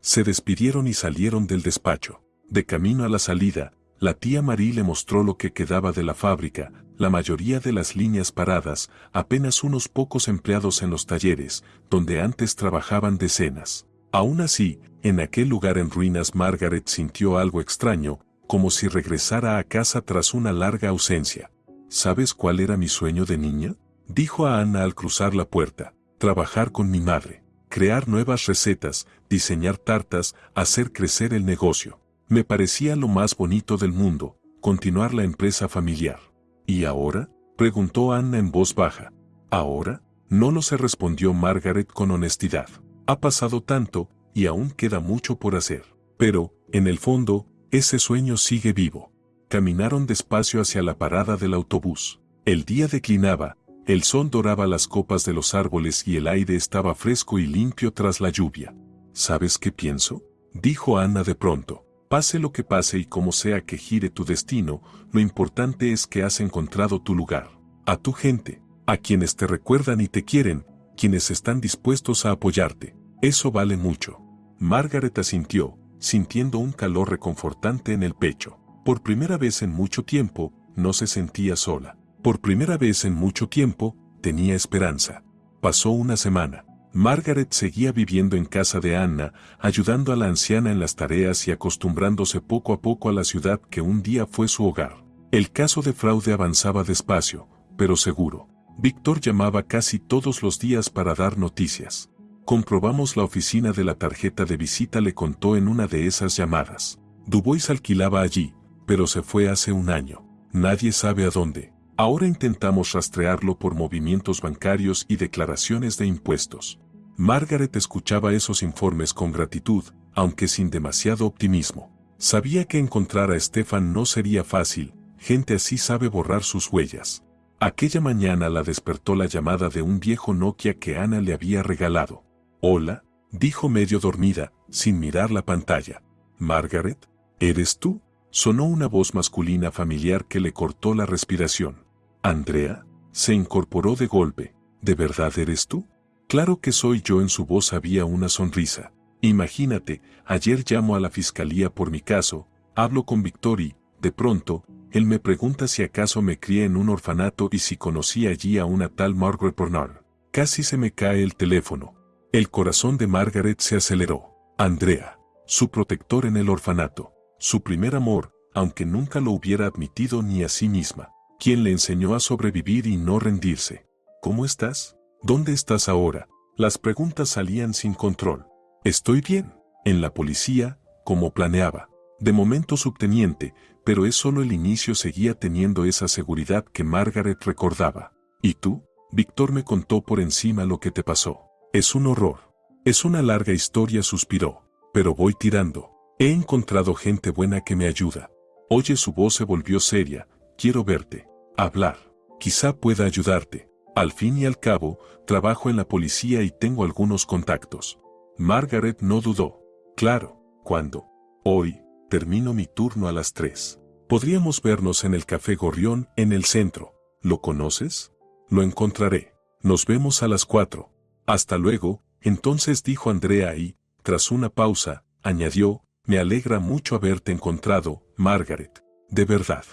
Se despidieron y salieron del despacho. De camino a la salida, la tía Marie le mostró lo que quedaba de la fábrica, la mayoría de las líneas paradas, apenas unos pocos empleados en los talleres, donde antes trabajaban decenas. Aún así, en aquel lugar en ruinas Margaret sintió algo extraño, como si regresara a casa tras una larga ausencia. ¿Sabes cuál era mi sueño de niña? Dijo a Anna al cruzar la puerta. Trabajar con mi madre, crear nuevas recetas, diseñar tartas, hacer crecer el negocio. Me parecía lo más bonito del mundo, continuar la empresa familiar. ¿Y ahora? Preguntó Anna en voz baja. ¿Ahora? No lo sé, respondió Margaret con honestidad. Ha pasado tanto, y aún queda mucho por hacer. Pero, en el fondo, ese sueño sigue vivo. Caminaron despacio hacia la parada del autobús. El día declinaba, el sol doraba las copas de los árboles y el aire estaba fresco y limpio tras la lluvia. ¿Sabes qué pienso? Dijo Anna de pronto. Pase lo que pase y como sea que gire tu destino, lo importante es que has encontrado tu lugar, a tu gente, a quienes te recuerdan y te quieren, quienes están dispuestos a apoyarte. Eso vale mucho. Margaret asintió, sintiendo un calor reconfortante en el pecho. Por primera vez en mucho tiempo, no se sentía sola. Por primera vez en mucho tiempo, tenía esperanza. Pasó una semana. Margaret seguía viviendo en casa de Anna, ayudando a la anciana en las tareas y acostumbrándose poco a poco a la ciudad que un día fue su hogar. El caso de fraude avanzaba despacio, pero seguro. Víctor llamaba casi todos los días para dar noticias. Comprobamos la oficina de la tarjeta de visita, le contó en una de esas llamadas. Dubois alquilaba allí, pero se fue hace un año. Nadie sabe a dónde. Ahora intentamos rastrearlo por movimientos bancarios y declaraciones de impuestos. Margaret escuchaba esos informes con gratitud, aunque sin demasiado optimismo. Sabía que encontrar a Stefan no sería fácil, gente así sabe borrar sus huellas. Aquella mañana la despertó la llamada de un viejo Nokia que Anna le había regalado. «Hola», dijo medio dormida, sin mirar la pantalla. «Margaret, ¿eres tú?», sonó una voz masculina familiar que le cortó la respiración. «¿Andrea?», se incorporó de golpe. «¿De verdad eres tú?». «Claro que soy yo», en su voz había una sonrisa. «Imagínate, ayer llamo a la fiscalía por mi caso, hablo con Víctor y, de pronto, él me pregunta si acaso me crié en un orfanato y si conocí allí a una tal Margaret Bernard. Casi se me cae el teléfono». El corazón de Margaret se aceleró. Andrea, su protector en el orfanato, su primer amor, aunque nunca lo hubiera admitido ni a sí misma, quien le enseñó a sobrevivir y no rendirse. «¿Cómo estás? ¿Dónde estás ahora?». Las preguntas salían sin control. «Estoy bien, en la policía, como planeaba. De momento subteniente, pero es solo el inicio», seguía teniendo esa seguridad que Margaret recordaba. «¿Y tú?». Víctor me contó por encima lo que te pasó. «Es un horror. Es una larga historia», suspiró. «Pero voy tirando. He encontrado gente buena que me ayuda». Oye, su voz se volvió seria. «Quiero verte. Hablar. Quizá pueda ayudarte. Al fin y al cabo, trabajo en la policía y tengo algunos contactos». Margaret no dudó. «Claro. ¿Cuándo?». «Hoy. Termino mi turno a las 3. Podríamos vernos en el Café Gorrión, en el centro. ¿Lo conoces?». «Lo encontraré. Nos vemos a las 4. «Hasta luego», entonces dijo Andrea y, tras una pausa, añadió, «Me alegra mucho haberte encontrado, Margaret. De verdad».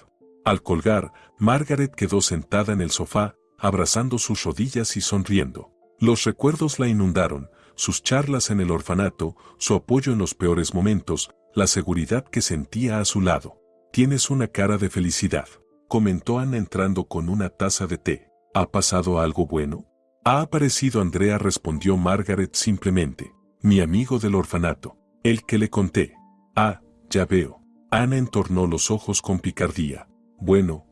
Al colgar, Margaret quedó sentada en el sofá, abrazando sus rodillas y sonriendo. Los recuerdos la inundaron, sus charlas en el orfanato, su apoyo en los peores momentos, la seguridad que sentía a su lado. «Tienes una cara de felicidad», comentó Anna entrando con una taza de té. «¿Ha pasado algo bueno?». «Ha aparecido Andrea», respondió Margaret simplemente. «Mi amigo del orfanato, el que le conté». «Ah, ya veo». Anna entornó los ojos con picardía. Bueno.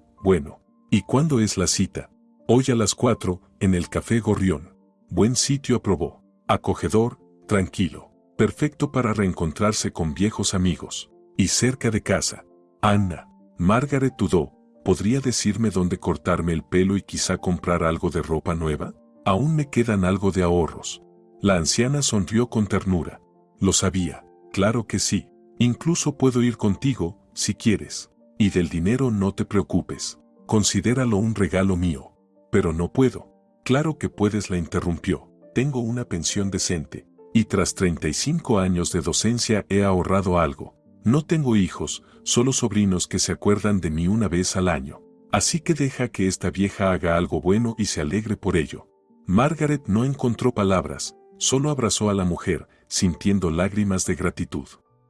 «¿Y cuándo es la cita?». «Hoy a las 4, en el Café Gorrión». «Buen sitio», aprobó. «Acogedor, tranquilo, perfecto para reencontrarse con viejos amigos. Y cerca de casa. Anna. Margaret dudó. ¿Podría decirme dónde cortarme el pelo y quizá comprar algo de ropa nueva? Aún me quedan algo de ahorros. La anciana sonrió con ternura. Lo sabía. Claro que sí. Incluso puedo ir contigo, si quieres. Y del dinero no te preocupes. Considéralo un regalo mío. Pero no puedo. Claro que puedes, la interrumpió. Tengo una pensión decente. Y tras 35 años de docencia he ahorrado algo. No tengo hijos, solo sobrinos que se acuerdan de mí una vez al año. Así que deja que esta vieja haga algo bueno y se alegre por ello. Margaret no encontró palabras, solo abrazó a la mujer, sintiendo lágrimas de gratitud.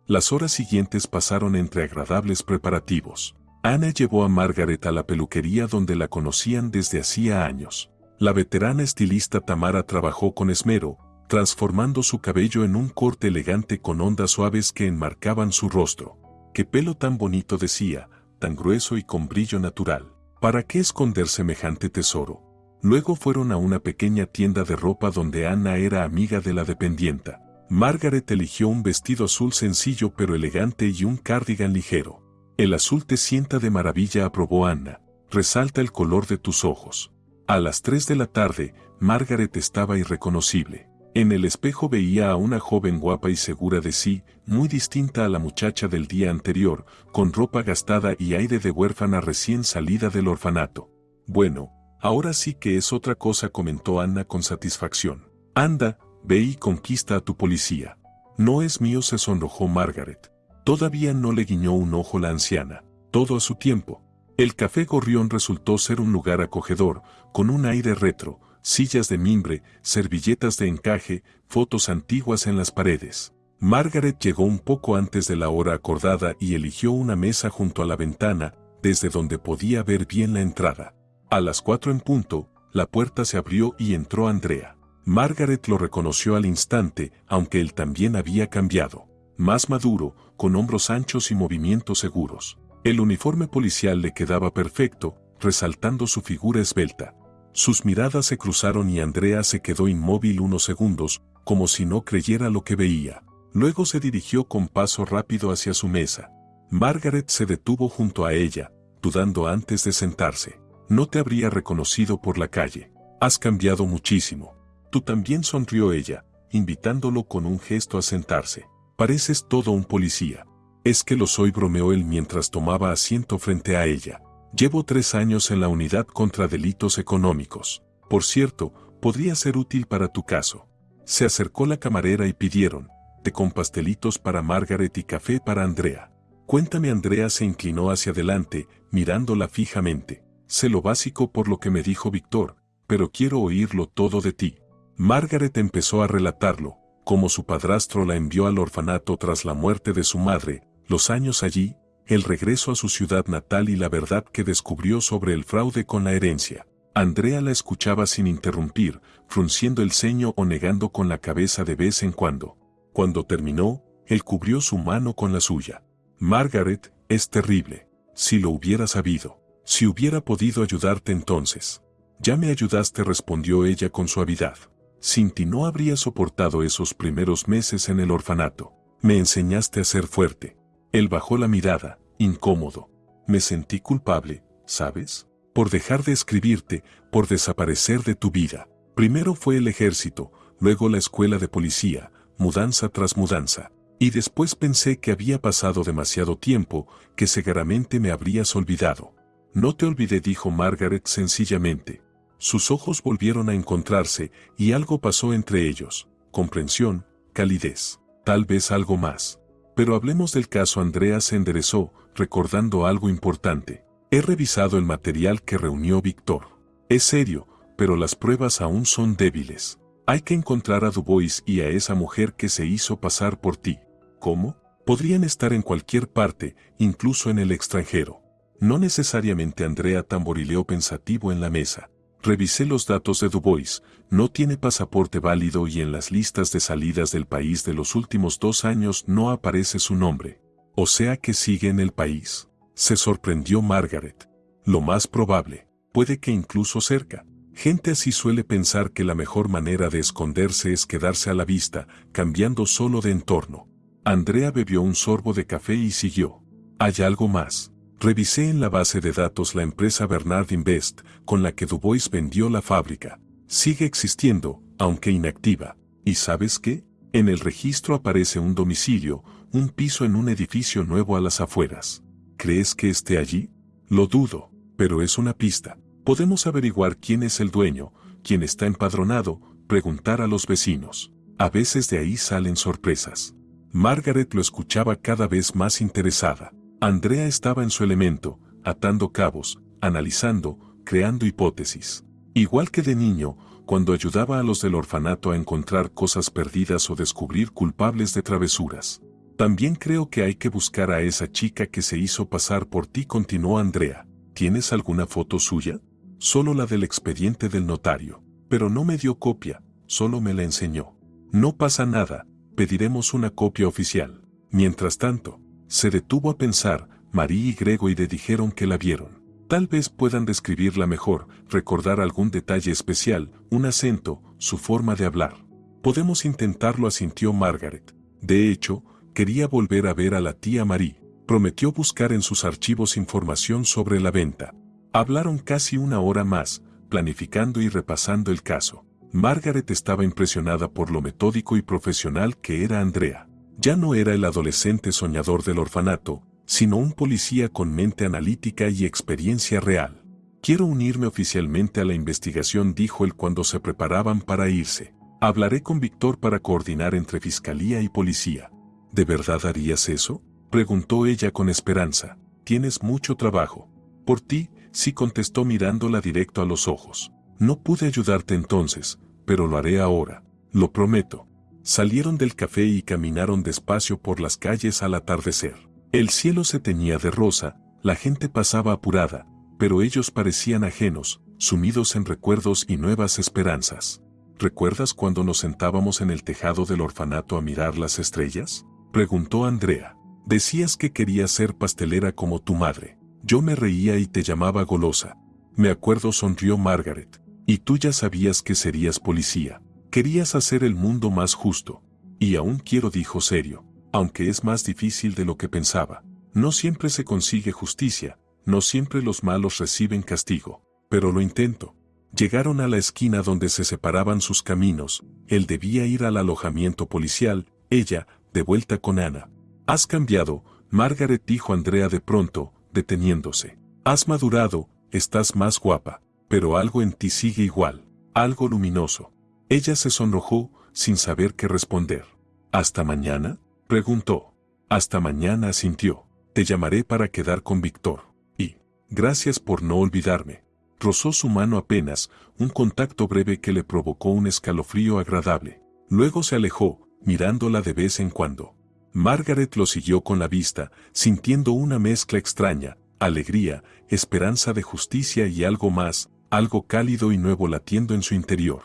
Las horas siguientes pasaron entre agradables preparativos. Anna llevó a Margaret a la peluquería donde la conocían desde hacía años. La veterana estilista Tamara trabajó con esmero, transformando su cabello en un corte elegante con ondas suaves que enmarcaban su rostro. «Qué pelo tan bonito», decía, tan grueso y con brillo natural. ¿Para qué esconder semejante tesoro? Luego fueron a una pequeña tienda de ropa donde Anna era amiga de la dependienta. Margaret eligió un vestido azul sencillo pero elegante y un cardigan ligero. «El azul te sienta de maravilla», aprobó Anna. «Resalta el color de tus ojos». A las 3 de la tarde, Margaret estaba irreconocible. En el espejo veía a una joven guapa y segura de sí, muy distinta a la muchacha del día anterior, con ropa gastada y aire de huérfana recién salida del orfanato. «Bueno, ahora sí que es otra cosa», comentó Anna con satisfacción. «Anda, ve y conquista a tu policía». «No es mío», se sonrojó Margaret. Todavía no le guiñó un ojo la anciana. Todo a su tiempo. El Café Gorrión resultó ser un lugar acogedor, con un aire retro, sillas de mimbre, servilletas de encaje, fotos antiguas en las paredes. Margaret llegó un poco antes de la hora acordada y eligió una mesa junto a la ventana, desde donde podía ver bien la entrada. A las 4 en punto, la puerta se abrió y entró Andrea. Margaret lo reconoció al instante, aunque él también había cambiado. Más maduro, con hombros anchos y movimientos seguros. El uniforme policial le quedaba perfecto, resaltando su figura esbelta. Sus miradas se cruzaron y Andrea se quedó inmóvil unos segundos, como si no creyera lo que veía. Luego se dirigió con paso rápido hacia su mesa. Margaret se detuvo junto a ella, dudando antes de sentarse. «No te habría reconocido por la calle. Has cambiado muchísimo». «Tú también», sonrió ella, invitándolo con un gesto a sentarse. «Pareces todo un policía». «Es que lo soy», bromeó él mientras tomaba asiento frente a ella. «Llevo 3 años en la unidad contra delitos económicos. Por cierto, podría ser útil para tu caso». Se acercó la camarera y pidieron té con pastelitos para Margaret y café para Andrea. «Cuéntame». Andrea se inclinó hacia adelante, mirándola fijamente. «Sé lo básico por lo que me dijo Víctor, pero quiero oírlo todo de ti». Margaret empezó a relatarlo, cómo su padrastro la envió al orfanato tras la muerte de su madre, los años allí, el regreso a su ciudad natal y la verdad que descubrió sobre el fraude con la herencia. Andrea la escuchaba sin interrumpir, frunciendo el ceño o negando con la cabeza de vez en cuando. Cuando terminó, él cubrió su mano con la suya. «Margaret, es terrible. Si lo hubiera sabido. Si hubiera podido ayudarte entonces». «Ya me ayudaste», respondió ella con suavidad. «Sin ti no habría soportado esos primeros meses en el orfanato. Me enseñaste a ser fuerte». Él bajó la mirada, incómodo. «Me sentí culpable, ¿sabes? Por dejar de escribirte, por desaparecer de tu vida. Primero fue el ejército, luego la escuela de policía, mudanza tras mudanza. Y después pensé que había pasado demasiado tiempo, que seguramente me habrías olvidado». «No te olvidé», dijo Margaret sencillamente. Sus ojos volvieron a encontrarse y algo pasó entre ellos. Comprensión, calidez, tal vez algo más. «Pero hablemos del caso». Andrea se enderezó, recordando algo importante. «He revisado el material que reunió Víctor. Es serio, pero las pruebas aún son débiles. Hay que encontrar a Dubois y a esa mujer que se hizo pasar por ti». «¿Cómo? Podrían estar en cualquier parte, incluso en el extranjero». «No necesariamente». Andrea tamborileó pensativo en la mesa. «Revisé los datos de Dubois, no tiene pasaporte válido y en las listas de salidas del país de los últimos 2 años no aparece su nombre. O sea que sigue en el país». Se sorprendió Margaret. «Lo más probable, puede que incluso cerca». Gente así suele pensar que la mejor manera de esconderse es quedarse a la vista, cambiando solo de entorno. Andrea bebió un sorbo de café y siguió. Hay algo más. Revisé en la base de datos la empresa Bernard Invest, con la que Dubois vendió la fábrica. Sigue existiendo, aunque inactiva. ¿Y sabes qué? En el registro aparece un domicilio, un piso en un edificio nuevo a las afueras. ¿Crees que esté allí? Lo dudo, pero es una pista. Podemos averiguar quién es el dueño, quién está empadronado, preguntar a los vecinos. A veces de ahí salen sorpresas. Margaret lo escuchaba cada vez más interesada. Andrea estaba en su elemento, atando cabos, analizando, creando hipótesis. Igual que de niño, cuando ayudaba a los del orfanato a encontrar cosas perdidas o descubrir culpables de travesuras. También creo que hay que buscar a esa chica que se hizo pasar por ti, continuó Andrea. ¿Tienes alguna foto suya? Solo la del expediente del notario. Pero no me dio copia, solo me la enseñó. No pasa nada, pediremos una copia oficial. Mientras tanto, se detuvo a pensar, Marie y Gregory dijeron que la vieron. Tal vez puedan describirla mejor, recordar algún detalle especial, un acento, su forma de hablar. Podemos intentarlo, asintió Margaret. De hecho, quería volver a ver a la tía Marie. Prometió buscar en sus archivos información sobre la venta. Hablaron casi una hora más, planificando y repasando el caso. Margaret estaba impresionada por lo metódico y profesional que era Andrea. Ya no era el adolescente soñador del orfanato, sino un policía con mente analítica y experiencia real. Quiero unirme oficialmente a la investigación, dijo él cuando se preparaban para irse. Hablaré con Víctor para coordinar entre fiscalía y policía. ¿De verdad harías eso?, preguntó ella con esperanza. Tienes mucho trabajo. Por ti, sí, contestó mirándola directo a los ojos. No pude ayudarte entonces, pero lo haré ahora. Lo prometo. Salieron del café y caminaron despacio por las calles al atardecer. El cielo se teñía de rosa, la gente pasaba apurada, pero ellos parecían ajenos, sumidos en recuerdos y nuevas esperanzas. ¿Recuerdas cuando nos sentábamos en el tejado del orfanato a mirar las estrellas?, preguntó Andrea. Decías que querías ser pastelera como tu madre. Yo me reía y te llamaba golosa. Me acuerdo, sonrió Margaret. Y tú ya sabías que serías policía. Querías hacer el mundo más justo. Y aún quiero, dijo serio, aunque es más difícil de lo que pensaba. No siempre se consigue justicia, no siempre los malos reciben castigo, pero lo intento. Llegaron a la esquina donde se separaban sus caminos. Él debía ir al alojamiento policial, ella, de vuelta con Ana. Has cambiado, Margaret, dijo Andrea de pronto, deteniéndose. Has madurado, estás más guapa, pero algo en ti sigue igual, algo luminoso. Ella se sonrojó, sin saber qué responder. ¿Hasta mañana?, preguntó. Hasta mañana, asintió. Te llamaré para quedar con Víctor. Y, gracias por no olvidarme. Rozó su mano apenas, un contacto breve que le provocó un escalofrío agradable. Luego se alejó, mirándola de vez en cuando. Margaret lo siguió con la vista, sintiendo una mezcla extraña, alegría, esperanza de justicia y algo más, algo cálido y nuevo latiendo en su interior.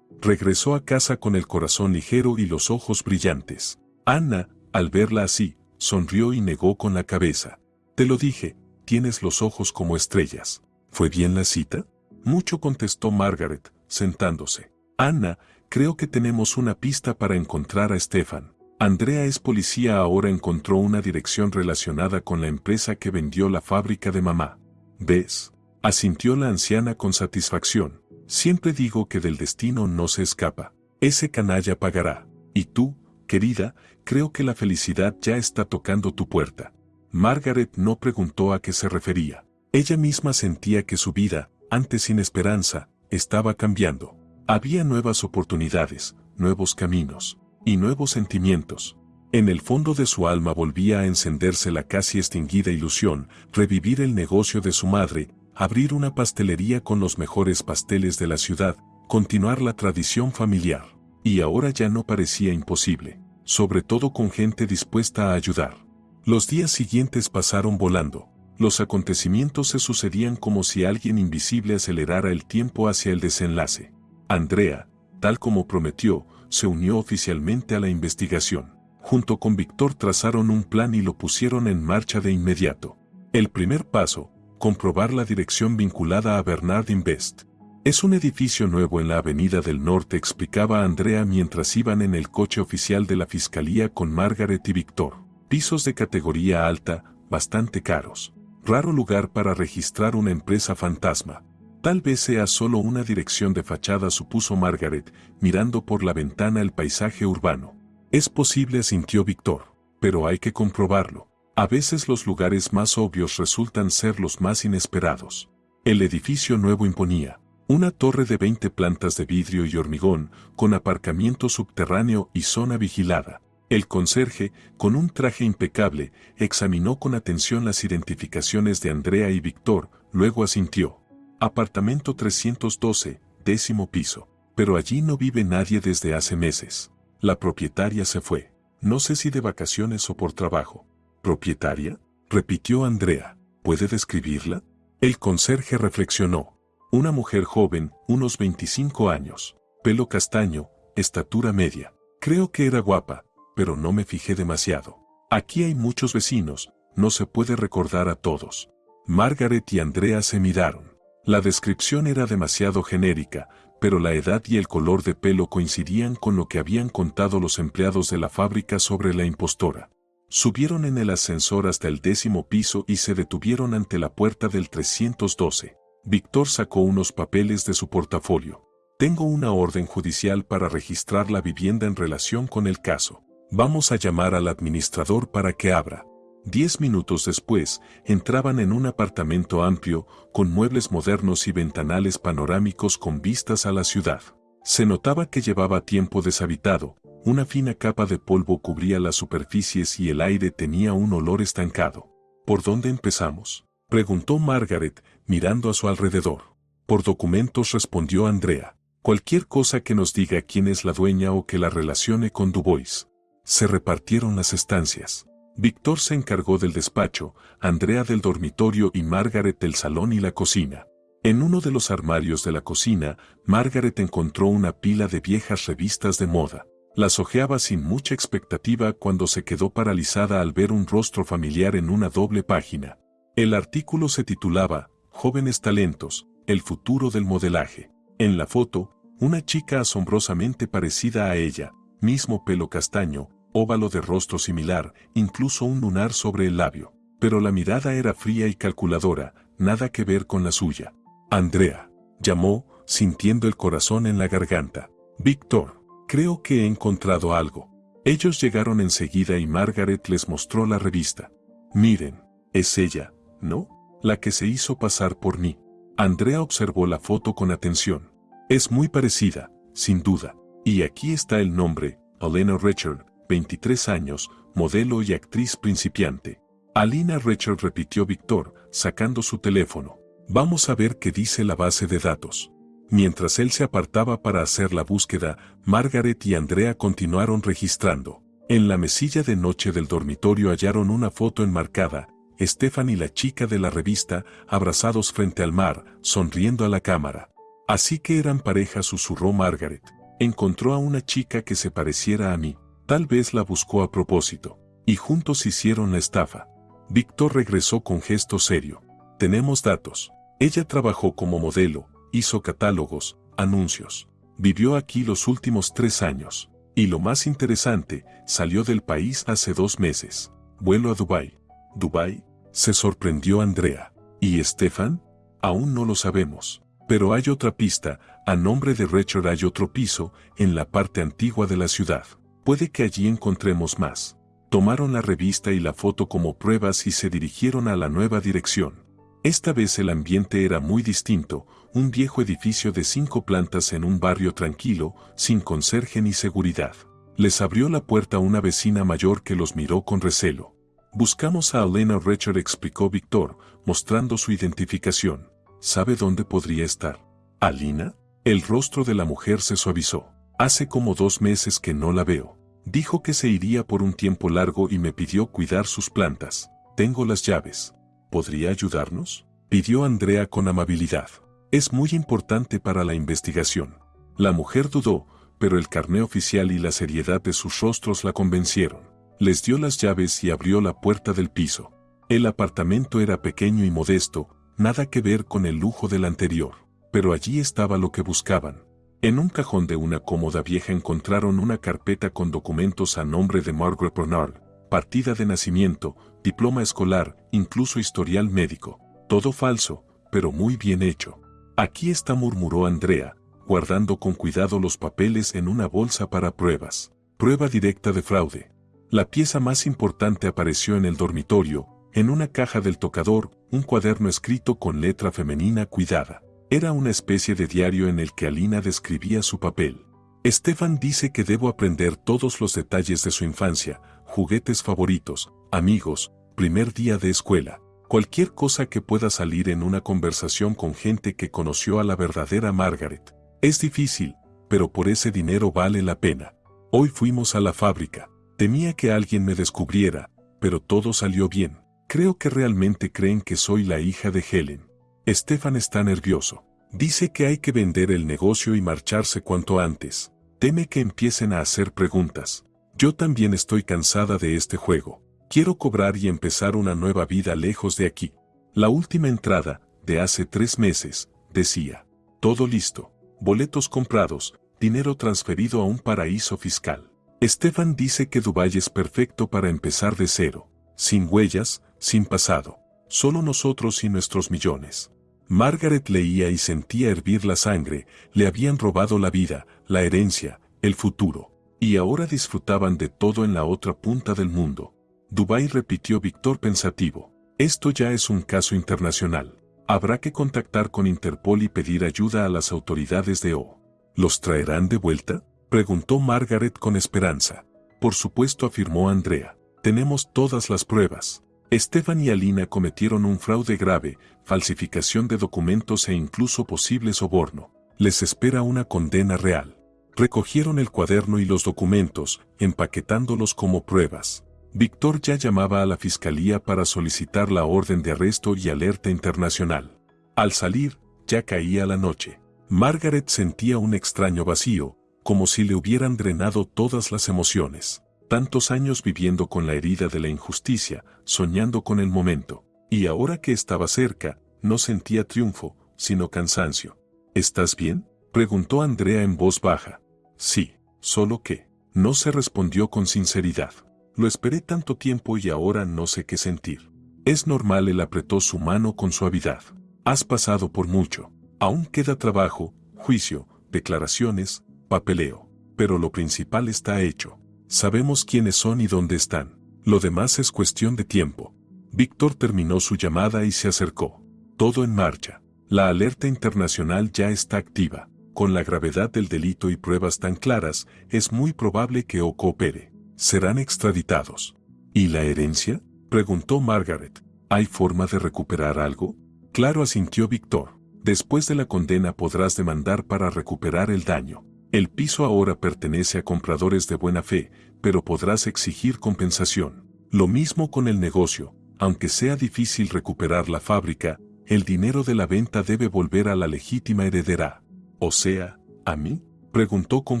Regresó a casa con el corazón ligero y los ojos brillantes. Ana, al verla así, sonrió y negó con la cabeza. Te lo dije, tienes los ojos como estrellas. ¿Fue bien la cita? Mucho, contestó Margaret, sentándose. Ana, creo que tenemos una pista para encontrar a Stefan. Andrea es policía, ahora encontró una dirección relacionada con la empresa que vendió la fábrica de mamá. ¿Ves?, asintió la anciana con satisfacción. Siempre digo que del destino no se escapa. Ese canalla pagará. Y tú, querida, creo que la felicidad ya está tocando tu puerta. Margaret no preguntó a qué se refería. Ella misma sentía que su vida, antes sin esperanza, estaba cambiando. Había nuevas oportunidades, nuevos caminos y nuevos sentimientos. En el fondo de su alma volvía a encenderse la casi extinguida ilusión, revivir el negocio de su madre, abrir una pastelería con los mejores pasteles de la ciudad, continuar la tradición familiar. Y ahora ya no parecía imposible, sobre todo con gente dispuesta a ayudar. Los días siguientes pasaron volando. Los acontecimientos se sucedían como si alguien invisible acelerara el tiempo hacia el desenlace. Andrea, tal como prometió, se unió oficialmente a la investigación. Junto con Víctor trazaron un plan y lo pusieron en marcha de inmediato. El primer paso, comprobar la dirección vinculada a Bernard Invest. Es un edificio nuevo en la Avenida del Norte, explicaba Andrea mientras iban en el coche oficial de la fiscalía con Margaret y Víctor. Pisos de categoría alta, bastante caros. Raro lugar para registrar una empresa fantasma. Tal vez sea solo una dirección de fachada, supuso Margaret, mirando por la ventana el paisaje urbano. Es posible, asintió Víctor, pero hay que comprobarlo. A veces los lugares más obvios resultan ser los más inesperados. El edificio nuevo imponía una torre de 20 plantas de vidrio y hormigón, con aparcamiento subterráneo y zona vigilada. El conserje, con un traje impecable, examinó con atención las identificaciones de Andrea y Víctor, luego asintió. Apartamento 312, 10º piso. Pero allí no vive nadie desde hace meses. La propietaria se fue. No sé si de vacaciones o por trabajo. ¿Propietaria?, repitió Andrea. ¿Puede describirla? El conserje reflexionó. Una mujer joven, unos 25 años. Pelo castaño, estatura media. Creo que era guapa, pero no me fijé demasiado. Aquí hay muchos vecinos, no se puede recordar a todos. Margaret y Andrea se miraron. La descripción era demasiado genérica, pero la edad y el color de pelo coincidían con lo que habían contado los empleados de la fábrica sobre la impostora. Subieron en el ascensor hasta el 10º piso y se detuvieron ante la puerta del 312. Víctor sacó unos papeles de su portafolio. Tengo una orden judicial para registrar la vivienda en relación con el caso. Vamos a llamar al administrador para que abra. 10 minutos después, entraban en un apartamento amplio, con muebles modernos y ventanales panorámicos con vistas a la ciudad. Se notaba que llevaba tiempo deshabitado, una fina capa de polvo cubría las superficies y el aire tenía un olor estancado. ¿Por dónde empezamos?, preguntó Margaret, mirando a su alrededor. Por documentos, respondió Andrea. Cualquier cosa que nos diga quién es la dueña o que la relacione con Dubois. Se repartieron las estancias. Víctor se encargó del despacho, Andrea del dormitorio y Margaret del salón y la cocina. En uno de los armarios de la cocina, Margaret encontró una pila de viejas revistas de moda. Las hojeaba sin mucha expectativa cuando se quedó paralizada al ver un rostro familiar en una doble página. El artículo se titulaba Jóvenes talentos, el futuro del modelaje. En la foto, una chica asombrosamente parecida a ella, mismo pelo castaño, óvalo de rostro similar, incluso un lunar sobre el labio. Pero la mirada era fría y calculadora, nada que ver con la suya. Andrea, llamó, sintiendo el corazón en la garganta. Víctor, creo que he encontrado algo. Ellos llegaron enseguida y Margaret les mostró la revista. Miren, es ella, ¿no? La que se hizo pasar por mí. Andrea observó la foto con atención. Es muy parecida, sin duda. Y aquí está el nombre, Alina Richard, 23 años, modelo y actriz principiante. Alina Richard, repitió Víctor, sacando su teléfono. Vamos a ver qué dice la base de datos. Mientras él se apartaba para hacer la búsqueda, Margaret y Andrea continuaron registrando. En la mesilla de noche del dormitorio hallaron una foto enmarcada, Stefan y la chica de la revista, abrazados frente al mar, sonriendo a la cámara. Así que eran pareja, susurró Margaret. Encontró a una chica que se pareciera a mí. Tal vez la buscó a propósito. Y juntos hicieron la estafa. Víctor regresó con gesto serio. Tenemos datos. Ella trabajó como modelo, hizo catálogos, anuncios. Vivió aquí los últimos 3 años. Y lo más interesante, salió del país hace 2 meses. Vuelo a Dubái. ¿Dubái?, se sorprendió Andrea. ¿Y Stefan? Aún no lo sabemos. Pero hay otra pista, a nombre de Richard hay otro piso, en la parte antigua de la ciudad. Puede que allí encontremos más. Tomaron la revista y la foto como pruebas y se dirigieron a la nueva dirección. Esta vez el ambiente era muy distinto, un viejo edificio de 5 plantas en un barrio tranquilo, sin conserje ni seguridad. Les abrió la puerta una vecina mayor que los miró con recelo. Buscamos a Alina Richard, explicó Víctor, mostrando su identificación. ¿Sabe dónde podría estar? ¿Alina? El rostro de la mujer se suavizó. Hace como 2 meses que no la veo. Dijo que se iría por un tiempo largo y me pidió cuidar sus plantas. Tengo las llaves. ¿Podría ayudarnos?, pidió Andrea con amabilidad. Es muy importante para la investigación. La mujer dudó, pero el carné oficial y la seriedad de sus rostros la convencieron. Les dio las llaves y abrió la puerta del piso. El apartamento era pequeño y modesto, nada que ver con el lujo del anterior. pero allí estaba lo que buscaban. En un cajón de una cómoda vieja encontraron una carpeta con documentos a nombre de Margaret Bernard, partida de nacimiento, diploma escolar, incluso historial médico. Todo falso, pero muy bien hecho. Aquí está, murmuró Andrea, guardando con cuidado los papeles en una bolsa para pruebas. Prueba directa de fraude. La pieza más importante apareció en el dormitorio, en una caja del tocador, un cuaderno escrito con letra femenina cuidada. Era una especie de diario en el que Alina describía su papel. Stefan dice que debo aprender todos los detalles de su infancia, juguetes favoritos, amigos, primer día de escuela, cualquier cosa que pueda salir en una conversación con gente que conoció a la verdadera Margaret. Es difícil, pero por ese dinero vale la pena. Hoy fuimos a la fábrica. Temía que alguien me descubriera, pero todo salió bien. Creo que realmente creen que soy la hija de Helen. Stefan está nervioso. Dice que hay que vender el negocio y marcharse cuanto antes. Teme que empiecen a hacer preguntas. Yo también estoy cansada de este juego. Quiero cobrar y empezar una nueva vida lejos de aquí. La última entrada, de hace 3 meses, decía. Todo listo. Boletos comprados, dinero transferido a un paraíso fiscal. Stefan dice que Dubái es perfecto para empezar de cero. Sin huellas, sin pasado. Solo nosotros y nuestros millones. Margaret leía y sentía hervir la sangre, le habían robado la vida, la herencia, el futuro. Y ahora disfrutaban de todo en la otra punta del mundo. Dubái, repitió Víctor pensativo. Esto ya es un caso internacional. Habrá que contactar con Interpol y pedir ayuda a las autoridades de O. ¿Los traerán de vuelta?, preguntó Margaret con esperanza. Por supuesto, afirmó Andrea. Tenemos todas las pruebas. Stefan y Alina cometieron un fraude grave, falsificación de documentos e incluso posible soborno. Les espera una condena real. Recogieron el cuaderno y los documentos, empaquetándolos como pruebas. Víctor ya llamaba a la fiscalía para solicitar la orden de arresto y alerta internacional. Al salir, ya caía la noche. Margaret sentía un extraño vacío, como si le hubieran drenado todas las emociones. Tantos años viviendo con la herida de la injusticia, soñando con el momento. Y ahora que estaba cerca, no sentía triunfo, sino cansancio. ¿Estás bien?, preguntó Andrea en voz baja. Sí, solo que. No se respondió con sinceridad. Lo esperé tanto tiempo y ahora no sé qué sentir. Es normal, él apretó su mano con suavidad. Has pasado por mucho. Aún queda trabajo, juicio, declaraciones, papeleo. Pero lo principal está hecho. Sabemos quiénes son y dónde están. Lo demás es cuestión de tiempo. Víctor terminó su llamada y se acercó. Todo en marcha. La alerta internacional ya está activa. Con la gravedad del delito y pruebas tan claras, es muy probable que O coopere. Serán extraditados. ¿Y la herencia?, preguntó Margaret. ¿Hay forma de recuperar algo? Claro, asintió Víctor. Después de la condena podrás demandar para recuperar el daño. El piso ahora pertenece a compradores de buena fe, pero podrás exigir compensación. Lo mismo con el negocio. Aunque sea difícil recuperar la fábrica, el dinero de la venta debe volver a la legítima heredera. O sea, ¿a mí?, preguntó con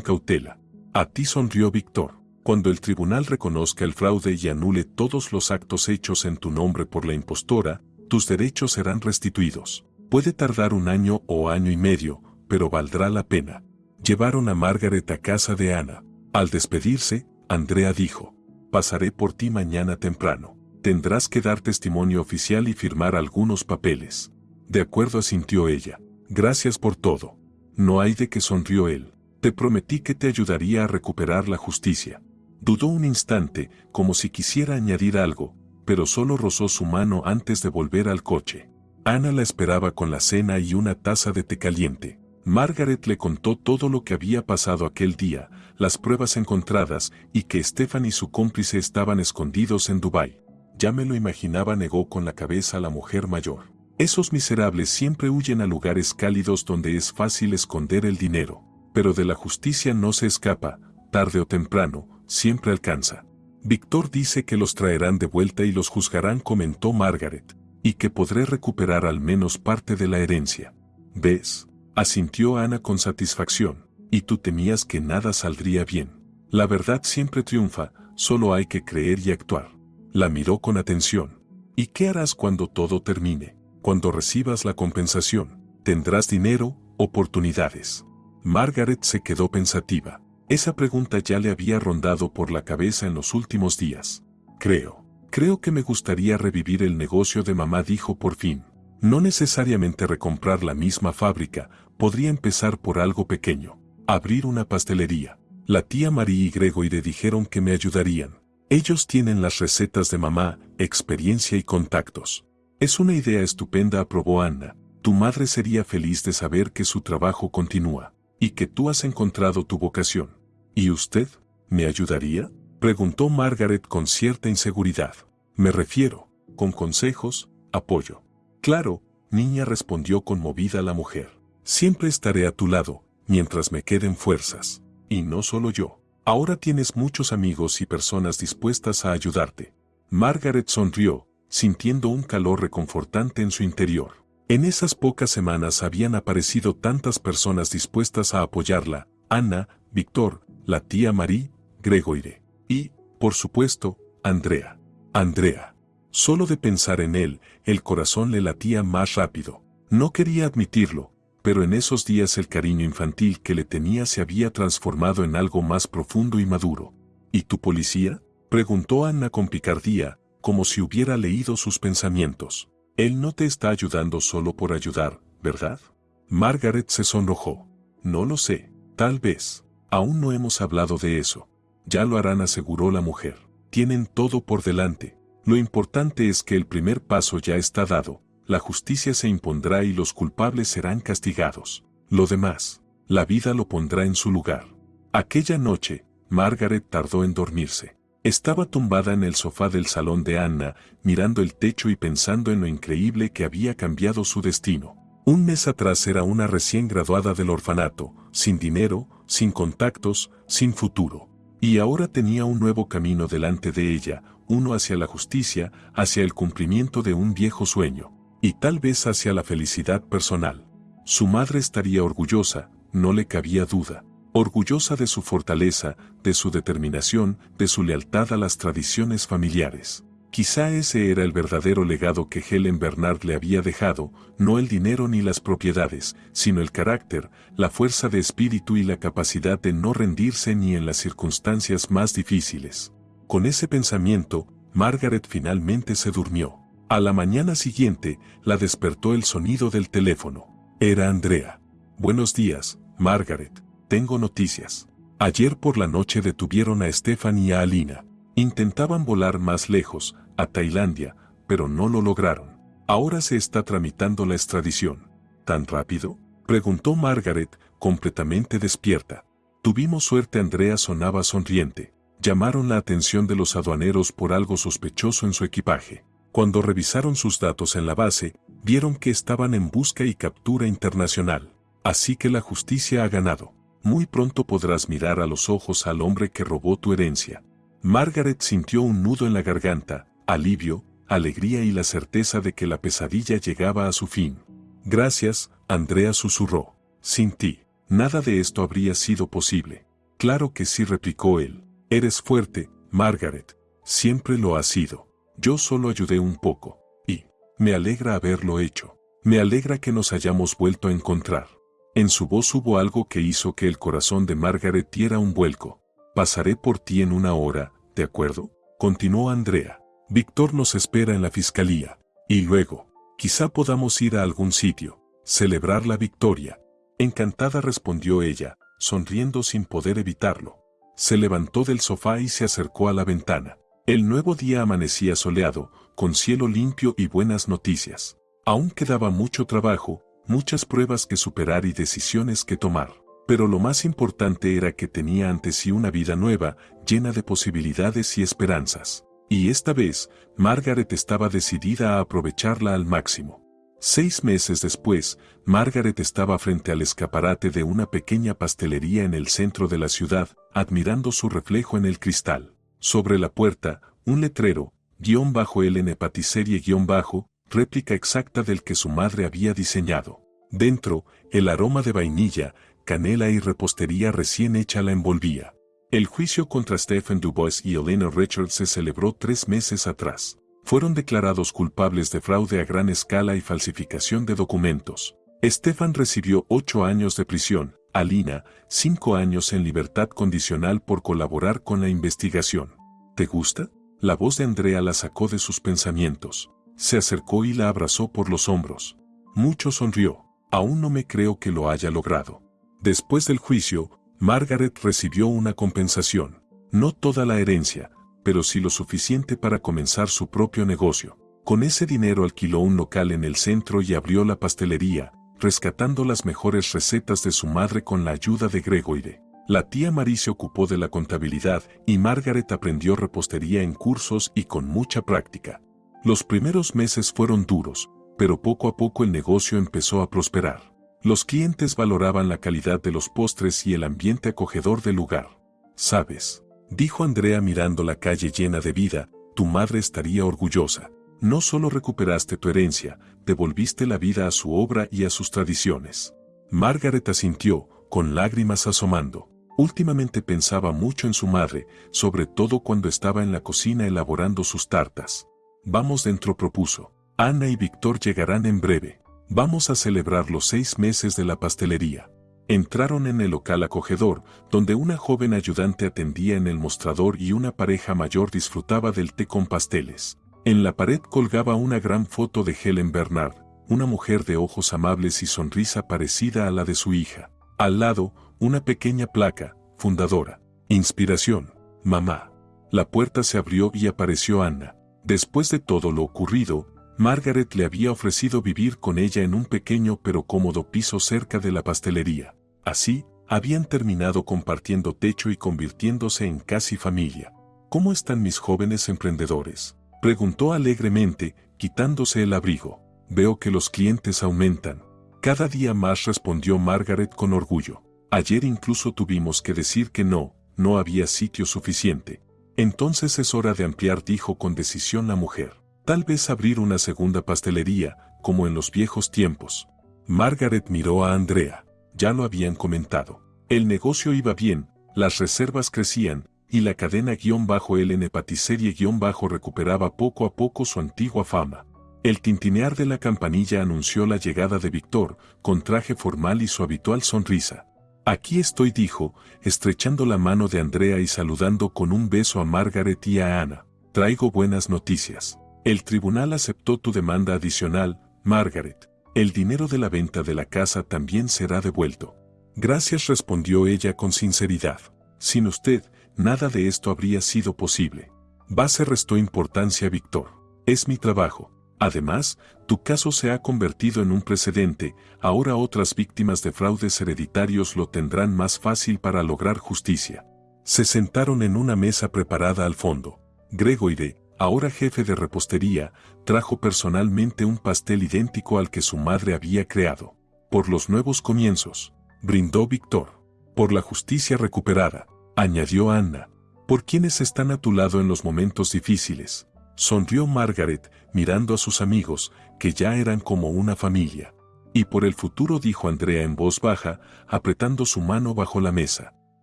cautela. A ti, sonrió Víctor. Cuando el tribunal reconozca el fraude y anule todos los actos hechos en tu nombre por la impostora, tus derechos serán restituidos. Puede tardar 1 año o año y medio, pero valdrá la pena. Llevaron a Margaret a casa de Ana. Al despedirse, Andrea dijo: pasaré por ti mañana temprano. Tendrás que dar testimonio oficial y firmar algunos papeles. De acuerdo, asintió ella. Gracias por todo. No hay de qué, sonrió él. Te prometí que te ayudaría a recuperar la justicia. Dudó un instante, como si quisiera añadir algo, pero solo rozó su mano antes de volver al coche. Ana la esperaba con la cena y una taza de té caliente. Margaret le contó todo lo que había pasado aquel día, las pruebas encontradas y que Stefan y su cómplice estaban escondidos en Dubái. Ya me lo imaginaba, negó con la cabeza la mujer mayor. Esos miserables siempre huyen a lugares cálidos donde es fácil esconder el dinero, pero de la justicia no se escapa, tarde o temprano, siempre alcanza. Víctor dice que los traerán de vuelta y los juzgarán, comentó Margaret, y que podré recuperar al menos parte de la herencia. ¿Ves?, asintió Ana con satisfacción. Y tú temías que nada saldría bien. La verdad siempre triunfa, solo hay que creer y actuar. La miró con atención. ¿Y qué harás cuando todo termine? Cuando recibas la compensación, ¿tendrás dinero, Oportunidades. Margaret se quedó pensativa. Esa pregunta ya le había rondado por la cabeza en los últimos días. Creo que me gustaría revivir el negocio de mamá, dijo por fin. No necesariamente recomprar la misma fábrica, podría empezar por algo pequeño. Abrir una pastelería. La tía Marie y Gregoire dijeron que me ayudarían. Ellos tienen las recetas de mamá, experiencia y contactos. Es una idea estupenda, aprobó Anna. Tu madre sería feliz de saber que su trabajo continúa y que tú has encontrado tu vocación. ¿Y usted? ¿Me ayudaría?, preguntó Margaret con cierta inseguridad. Me refiero, con consejos, apoyo. Claro, niña, respondió conmovida la mujer. Siempre estaré a tu lado, mientras me queden fuerzas. Y no solo yo. Ahora tienes muchos amigos y personas dispuestas a ayudarte. Margaret sonrió, sintiendo un calor reconfortante en su interior. En esas pocas semanas habían aparecido tantas personas dispuestas a apoyarla: Anna, Víctor, la tía Marie, Gregoire. Y, por supuesto, Andrea. Andrea. Solo de pensar en él, el corazón le latía más rápido. No quería admitirlo, pero en esos días el cariño infantil que le tenía se había transformado en algo más profundo y maduro. ¿Y tu policía?, preguntó Anna con picardía, como si hubiera leído sus pensamientos. Él no te está ayudando solo por ayudar, ¿verdad? Margaret se sonrojó. No lo sé, tal vez. Aún no hemos hablado de eso. Ya lo harán, aseguró la mujer. Tienen todo por delante. Lo importante es que el primer paso ya está dado. La justicia se impondrá y los culpables serán castigados. Lo demás, la vida lo pondrá en su lugar. Aquella noche, Margaret tardó en dormirse. Estaba tumbada en el sofá del salón de Anna, mirando el techo y pensando en lo increíble que había cambiado su destino. Un mes atrás era una recién graduada del orfanato, sin dinero, sin contactos, sin futuro. Y ahora tenía un nuevo camino delante de ella, uno hacia la justicia, hacia el cumplimiento de un viejo sueño, y tal vez hacia la felicidad personal. Su madre estaría orgullosa, no le cabía duda. Orgullosa de su fortaleza, de su determinación, de su lealtad a las tradiciones familiares. Quizá ese era el verdadero legado que Helen Bernard le había dejado, no el dinero ni las propiedades, sino el carácter, la fuerza de espíritu y la capacidad de no rendirse ni en las circunstancias más difíciles. Con ese pensamiento, Margaret finalmente se durmió. A la mañana siguiente, la despertó el sonido del teléfono. Era Andrea. Buenos días, Margaret. Tengo noticias. Ayer por la noche detuvieron a Stefan y a Alina. Intentaban volar más lejos, a Tailandia, pero no lo lograron. Ahora se está tramitando la extradición. ¿Tan rápido?, preguntó Margaret, completamente despierta. Tuvimos suerte, Andrea sonaba sonriente. Llamaron la atención de los aduaneros por algo sospechoso en su equipaje. Cuando revisaron sus datos en la base, vieron que estaban en busca y captura internacional. Así que la justicia ha ganado. Muy pronto podrás mirar a los ojos al hombre que robó tu herencia. Margaret sintió un nudo en la garganta, alivio, alegría y la certeza de que la pesadilla llegaba a su fin. Gracias, Andrea susurró. Sin ti, nada de esto habría sido posible. Claro que sí, replicó él. Eres fuerte, Margaret. Siempre lo has sido. Yo solo ayudé un poco. Y me alegra haberlo hecho. Me alegra que nos hayamos vuelto a encontrar. En su voz hubo algo que hizo que el corazón de Margaret diera un vuelco. Pasaré por ti en una hora, ¿de acuerdo?, continuó Andrea. Víctor nos espera en la fiscalía. Y luego, quizá podamos ir a algún sitio, celebrar la victoria. Encantada, respondió ella, sonriendo sin poder evitarlo. Se levantó del sofá y se acercó a la ventana. El nuevo día amanecía soleado, con cielo limpio y buenas noticias. Aún quedaba mucho trabajo, muchas pruebas que superar y decisiones que tomar. Pero lo más importante era que tenía ante sí una vida nueva, llena de posibilidades y esperanzas. Y esta vez, Margaret estaba decidida a aprovecharla al máximo. 6 meses después, Margaret estaba frente al escaparate de una pequeña pastelería en el centro de la ciudad, admirando su reflejo en el cristal. Sobre la puerta, un letrero, _LN Patisserie _ réplica exacta del que su madre había diseñado. Dentro, el aroma de vainilla, canela y repostería recién hecha la envolvía. El juicio contra Stephen Dubois y Elena Richards se celebró 3 meses atrás. Fueron declarados culpables de fraude a gran escala y falsificación de documentos. Stefan recibió 8 años de prisión, Alina, 5 años en libertad condicional por colaborar con la investigación. ¿Te gusta? La voz de Andrea la sacó de sus pensamientos. Se acercó y la abrazó por los hombros. Mucho sonrió. Aún no me creo que lo haya logrado. Después del juicio, Margaret recibió una compensación. No toda la herencia, pero sí lo suficiente para comenzar su propio negocio. Con ese dinero alquiló un local en el centro y abrió la pastelería, rescatando las mejores recetas de su madre con la ayuda de Gregoire. La tía Marie se ocupó de la contabilidad y Margaret aprendió repostería en cursos y con mucha práctica. Los primeros meses fueron duros, pero poco a poco el negocio empezó a prosperar. Los clientes valoraban la calidad de los postres y el ambiente acogedor del lugar. ¿Sabes?, dijo Andrea mirando la calle llena de vida, tu madre estaría orgullosa. No solo recuperaste tu herencia, devolviste la vida a su obra y a sus tradiciones. Margaret asintió, con lágrimas asomando. Últimamente pensaba mucho en su madre, sobre todo cuando estaba en la cocina elaborando sus tartas. Vamos dentro, propuso. Ana y Víctor llegarán en breve. Vamos a celebrar los 6 meses de la pastelería. Entraron en el local acogedor, donde una joven ayudante atendía en el mostrador y una pareja mayor disfrutaba del té con pasteles. En la pared colgaba una gran foto de Helen Bernard, una mujer de ojos amables y sonrisa parecida a la de su hija. Al lado, una pequeña placa, fundadora. Inspiración, mamá. La puerta se abrió y apareció Anna. Después de todo lo ocurrido, Margaret le había ofrecido vivir con ella en un pequeño pero cómodo piso cerca de la pastelería. Así, habían terminado compartiendo techo y convirtiéndose en casi familia. ¿Cómo están mis jóvenes emprendedores?, preguntó alegremente, quitándose el abrigo. Veo que los clientes aumentan. Cada día más, respondió Margaret con orgullo. Ayer incluso tuvimos que decir que no había sitio suficiente. Entonces es hora de ampliar, dijo con decisión la mujer. Tal vez abrir una segunda pastelería, como en los viejos tiempos. Margaret miró a Andrea. Ya lo habían comentado. El negocio iba bien, las reservas crecían, y la cadena _LN Patisserie _ recuperaba poco a poco su antigua fama. El tintinear de la campanilla anunció la llegada de Víctor, con traje formal y su habitual sonrisa. Aquí estoy, dijo, estrechando la mano de Andrea y saludando con un beso a Margaret y a Ana. Traigo buenas noticias. El tribunal aceptó tu demanda adicional, Margaret. El dinero de la venta de la casa también será devuelto. Gracias, respondió ella con sinceridad. Sin usted, nada de esto habría sido posible. Base restó importancia a Víctor. Es mi trabajo. Además, tu caso se ha convertido en un precedente, ahora otras víctimas de fraudes hereditarios lo tendrán más fácil para lograr justicia. Se sentaron en una mesa preparada al fondo. Gregoire, ahora jefe de repostería, trajo personalmente un pastel idéntico al que su madre había creado. Por los nuevos comienzos, brindó Víctor. Por la justicia recuperada, añadió Anna. Por quienes están a tu lado en los momentos difíciles. Sonrió Margaret, mirando a sus amigos, que ya eran como una familia. Y por el futuro, dijo Andrea en voz baja, apretando su mano bajo la mesa.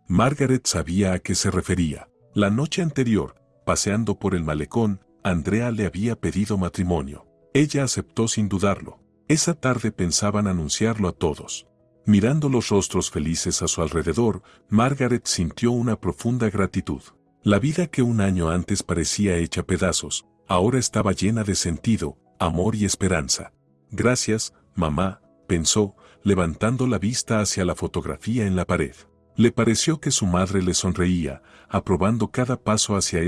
Margaret sabía a qué se refería. La noche anterior, paseando por el malecón, Andrea le había pedido matrimonio. Ella aceptó sin dudarlo. Esa tarde pensaban anunciarlo a todos. Mirando los rostros felices a su alrededor, Margaret sintió una profunda gratitud. La vida que un año antes parecía hecha pedazos, ahora estaba llena de sentido, amor y esperanza. Gracias, mamá, pensó, levantando la vista hacia la fotografía en la pared. Le pareció que su madre le sonreía, aprobando cada paso hacia